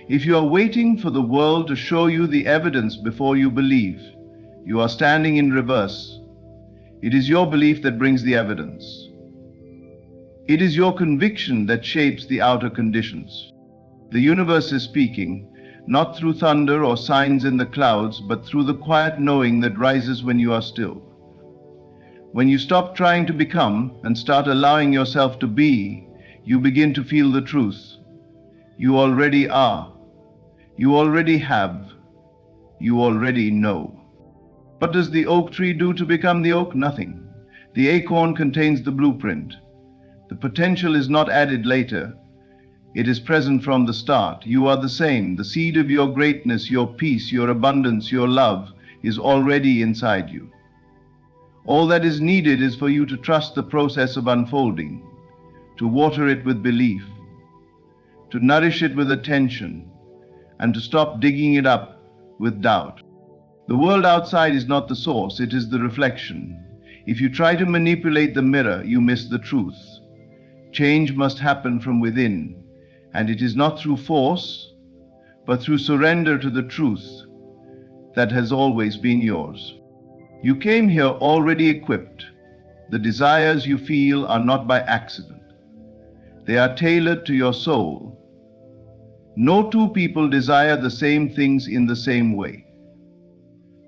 S1: If you are waiting for the world to show you the evidence before you believe, you are standing in reverse. It is your belief that brings the evidence. It is your conviction that shapes the outer conditions. The universe is speaking, not through thunder or signs in the clouds, but through the quiet knowing that rises when you are still. When you stop trying to become and start allowing yourself to be, you begin to feel the truth. You already are. You already have. You already know. What does the oak tree do to become the oak? Nothing. The acorn contains the blueprint. The potential is not added later. It is present from the start. You are the same. The seed of your greatness, your peace, your abundance, your love is already inside you. All that is needed is for you to trust the process of unfolding, to water it with belief, to nourish it with attention, and to stop digging it up with doubt. The world outside is not the source, it is the reflection. If you try to manipulate the mirror, you miss the truth. Change must happen from within, and it is not through force, but through surrender to the truth that has always been yours. You came here already equipped. The desires you feel are not by accident. They are tailored to your soul. No two people desire the same things in the same way.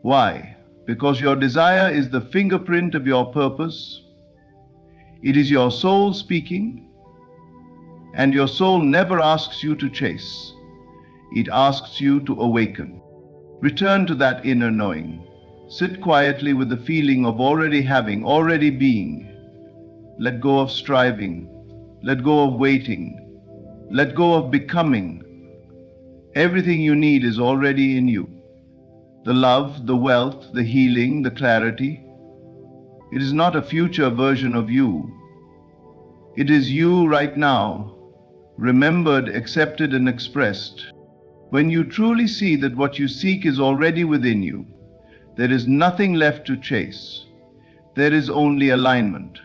S1: Why? because your desire is the fingerprint of your purpose. It is your soul speaking, and your soul never asks you to chase. It asks you to awaken. Return to that inner knowing. Sit quietly with the feeling of already having, already being. Let go of striving. Let go of waiting. Let go of becoming. Everything you need is already in you. The love, the wealth, the healing, the clarity. It is not a future version of you. It is you right now, remembered, accepted, and expressed. When you truly see that what you seek is already within you, there is nothing left to chase. There is only alignment.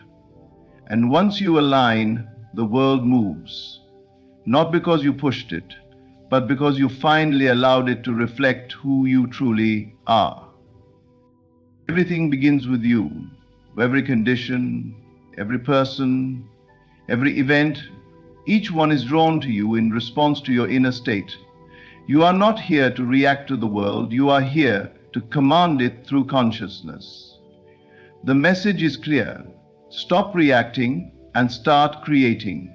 S1: And once you align, the world moves. Not because you pushed it, but because you finally allowed it to reflect who you truly are. Everything begins with you. Every condition, every person, every event, each one is drawn to you in response to your inner state. You are not here to react to the world. You are here to command it through consciousness. The message is clear. Stop reacting and start creating.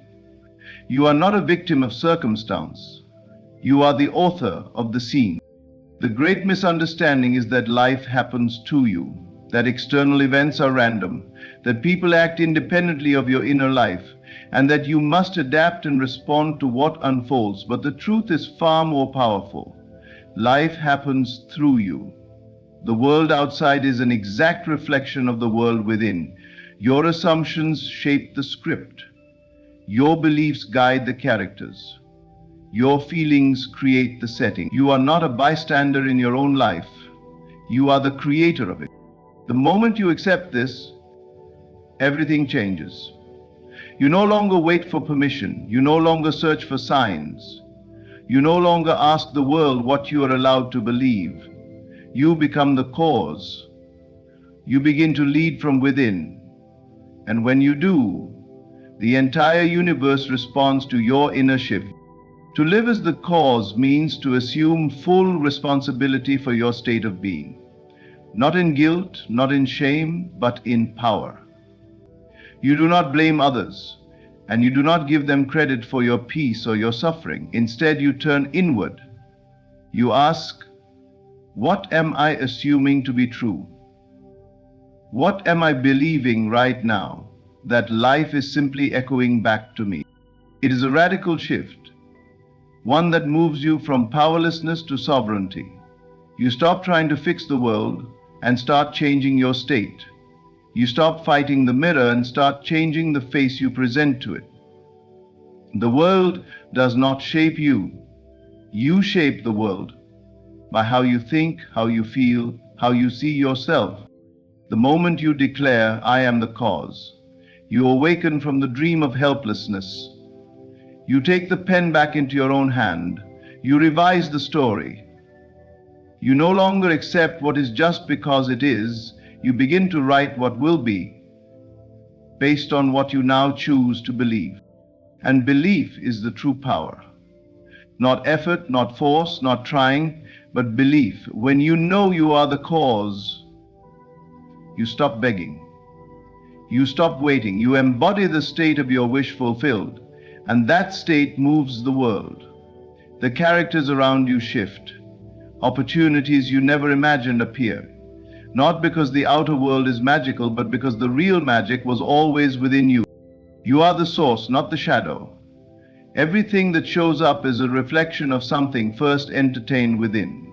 S1: You are not a victim of circumstance. You are the author of the scene. The great misunderstanding is that life happens to you, that external events are random, that people act independently of your inner life, and that you must adapt and respond to what unfolds. But the truth is far more powerful. Life happens through you. The world outside is an exact reflection of the world within. Your assumptions shape the script. Your beliefs guide the characters. Your feelings create the setting. You are not a bystander in your own life. You are the creator of it. The moment you accept this, everything changes. You no longer wait for permission. You no longer search for signs. You no longer ask the world what you are allowed to believe. You become the cause. You begin to lead from within. And when you do, the entire universe responds to your inner shift. To live as the cause means to assume full responsibility for your state of being. Not in guilt, not in shame, but in power. You do not blame others, and you do not give them credit for your peace or your suffering. Instead, you turn inward. You ask, what am I assuming to be true? What am I believing right now that life is simply echoing back to me? It is a radical shift, one that moves you from powerlessness to sovereignty. You stop trying to fix the world and start changing your state. You stop fighting the mirror and start changing the face you present to it. The world does not shape you. You shape the world by how you think, how you feel, how you see yourself. The moment you declare, I am the cause, you awaken from the dream of helplessness. You take the pen back into your own hand. You revise the story. You no longer accept what is just because it is. You begin to write what will be, based on what you now choose to believe. And belief is the true power. Not effort, not force, not trying, but belief. When you know you are the cause, you stop begging. You stop waiting. You embody the state of your wish fulfilled, and that state moves the world. The characters around you shift. Opportunities you never imagined appear. Not because the outer world is magical, but because the real magic was always within you. You are the source, not the shadow. Everything that shows up is a reflection of something first entertained within.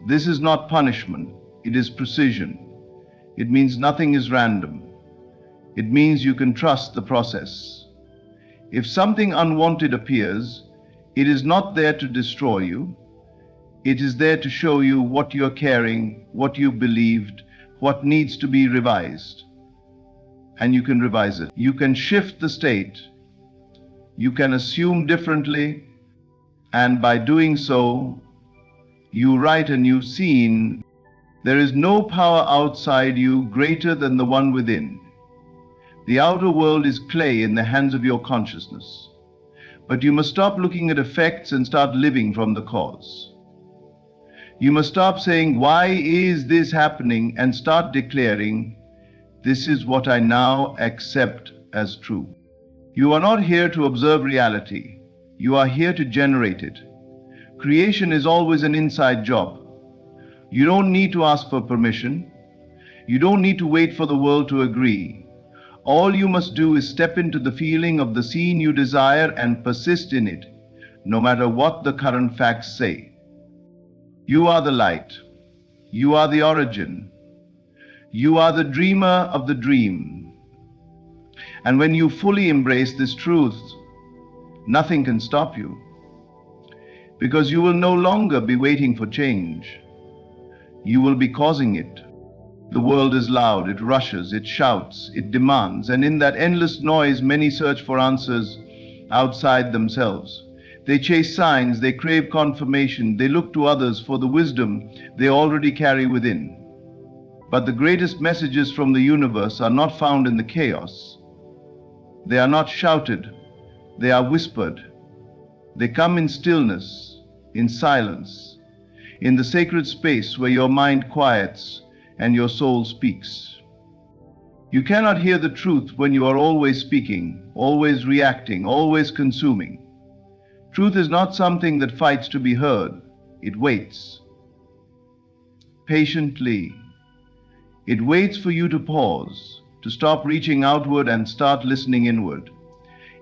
S1: This is not punishment, it is precision. It means nothing is random. It means you can trust the process. If something unwanted appears, it is not there to destroy you. It is there to show you what you're carrying, what you believed, what needs to be revised. And you can revise it. You can shift the state. You can assume differently. And by doing so, you write a new scene. There is no power outside you greater than the one within. The outer world is clay in the hands of your consciousness. But you must stop looking at effects and start living from the cause. You must stop saying, "Why is this happening?" and start declaring, "This is what I now accept as true." You are not here to observe reality. You are here to generate it. Creation is always an inside job. You don't need to ask for permission. You don't need to wait for the world to agree. All you must do is step into the feeling of the scene you desire and persist in it, no matter what the current facts say. You are the light. You are the origin. You are the dreamer of the dream. And when you fully embrace this truth, nothing can stop you, because you will no longer be waiting for change. You will be causing it. The world is loud, it rushes, it shouts, it demands, and in that endless noise, many search for answers outside themselves. They chase signs, they crave confirmation, they look to others for the wisdom they already carry within. But the greatest messages from the universe are not found in the chaos. They are not shouted, they are whispered. They come in stillness, in silence, in the sacred space where your mind quiets and your soul speaks. You cannot hear the truth when you are always speaking, always reacting, always consuming. Truth is not something that fights to be heard. It waits. Patiently. It waits for you to pause, to stop reaching outward and start listening inward.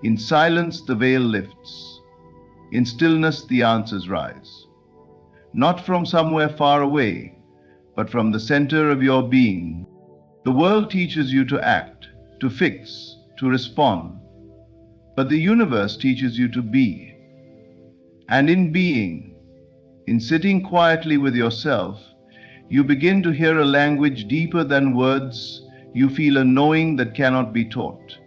S1: In silence, the veil lifts. In stillness, the answers rise. Not from somewhere far away, but from the center of your being. The world teaches you to act, to fix, to respond. But the universe teaches you to be. And in being, in sitting quietly with yourself, you begin to hear a language deeper than words. You feel a knowing that cannot be taught.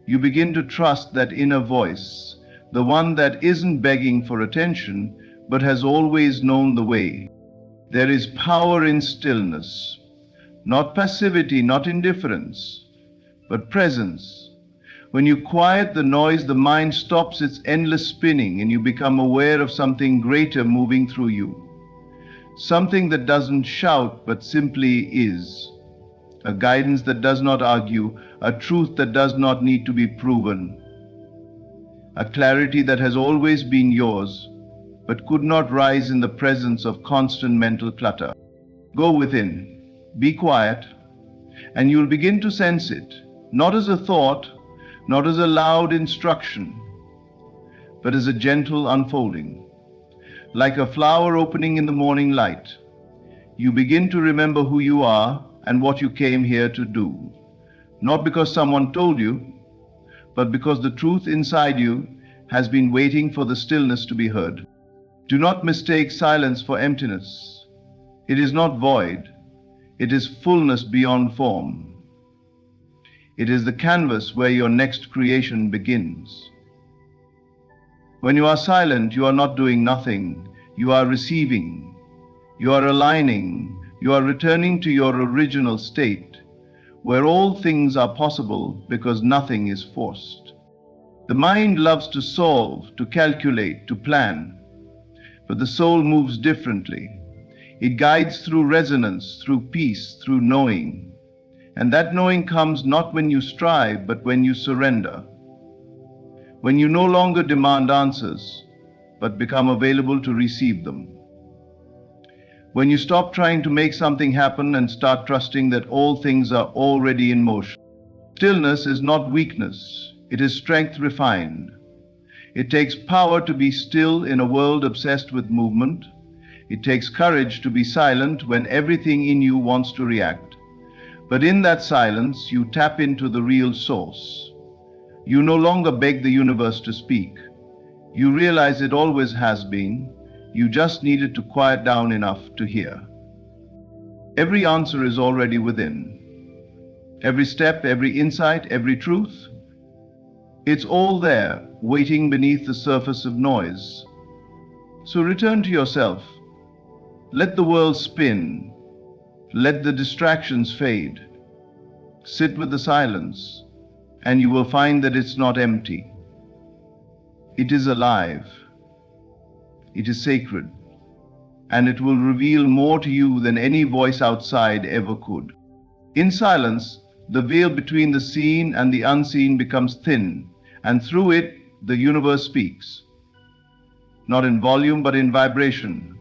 S1: You begin to trust that inner voice, the one that isn't begging for attention, but has always known the way. There is power in stillness, not passivity, not indifference, but presence. When you quiet the noise, the mind stops its endless spinning and you become aware of something greater moving through you. Something that doesn't shout but simply is. A guidance that does not argue, a truth that does not need to be proven. A clarity that has always been yours, but could not rise in the presence of constant mental clutter. Go within, be quiet, and you'll begin to sense it, not as a thought, not as a loud instruction, but as a gentle unfolding. Like a flower opening in the morning light, you begin to remember who you are and what you came here to do. Not because someone told you, but because the truth inside you has been waiting for the stillness to be heard. Do not mistake silence for emptiness. It is not void. It is fullness beyond form. It is the canvas where your next creation begins. When you are silent, you are not doing nothing. You are receiving. You are aligning. You are returning to your original state, where all things are possible because nothing is forced. The mind loves to solve, to calculate, to plan. But the soul moves differently. It guides through resonance, through peace, through knowing. And that knowing comes not when you strive, but when you surrender. When you no longer demand answers, but become available to receive them. When you stop trying to make something happen and start trusting that all things are already in motion. Stillness is not weakness, it is strength refined. It takes power to be still in a world obsessed with movement. It takes courage to be silent when everything in you wants to react. But in that silence, you tap into the real source. You no longer beg the universe to speak. You realize it always has been. You just needed to quiet down enough to hear. Every answer is already within. Every step, every insight, every truth. It's all there, waiting beneath the surface of noise. So return to yourself. Let the world spin. Let the distractions fade. Sit with the silence, and you will find that it's not empty. It is alive. It is sacred. and it will reveal more to you than any voice outside ever could. In silence, the veil between the seen and the unseen becomes thin, and through it, the universe speaks. Not in volume, but in vibration.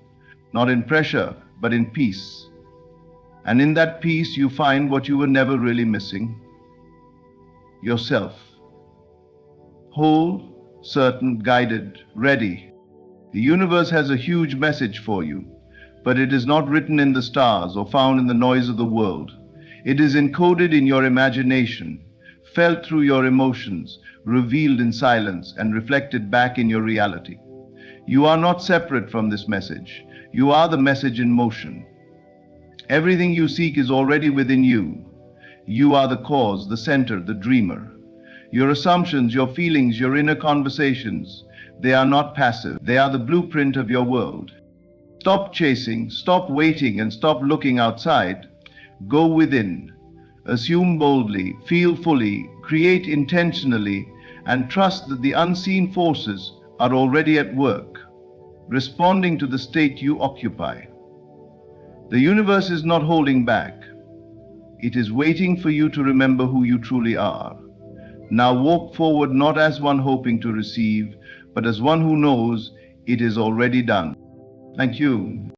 S1: Not in pressure, but in peace. And in that peace, you find what you were never really missing: yourself. Whole, certain, guided, ready. The universe has a huge message for you, but it is not written in the stars or found in the noise of the world. It is encoded in your imagination, felt through your emotions, revealed in silence, and reflected back in your reality. You are not separate from this message. You are the message in motion. Everything you seek is already within you. You are the cause, the center, the dreamer. Your assumptions, your feelings, your inner conversations, they are not passive. They are the blueprint of your world. Stop chasing, stop waiting, and stop looking outside. Go within. Assume boldly, feel fully, create intentionally, and trust that the unseen forces are already at work, responding to the state you occupy. The universe is not holding back. It is waiting for you to remember who you truly are. Now walk forward not as one hoping to receive, but as one who knows it is already done. Thank you.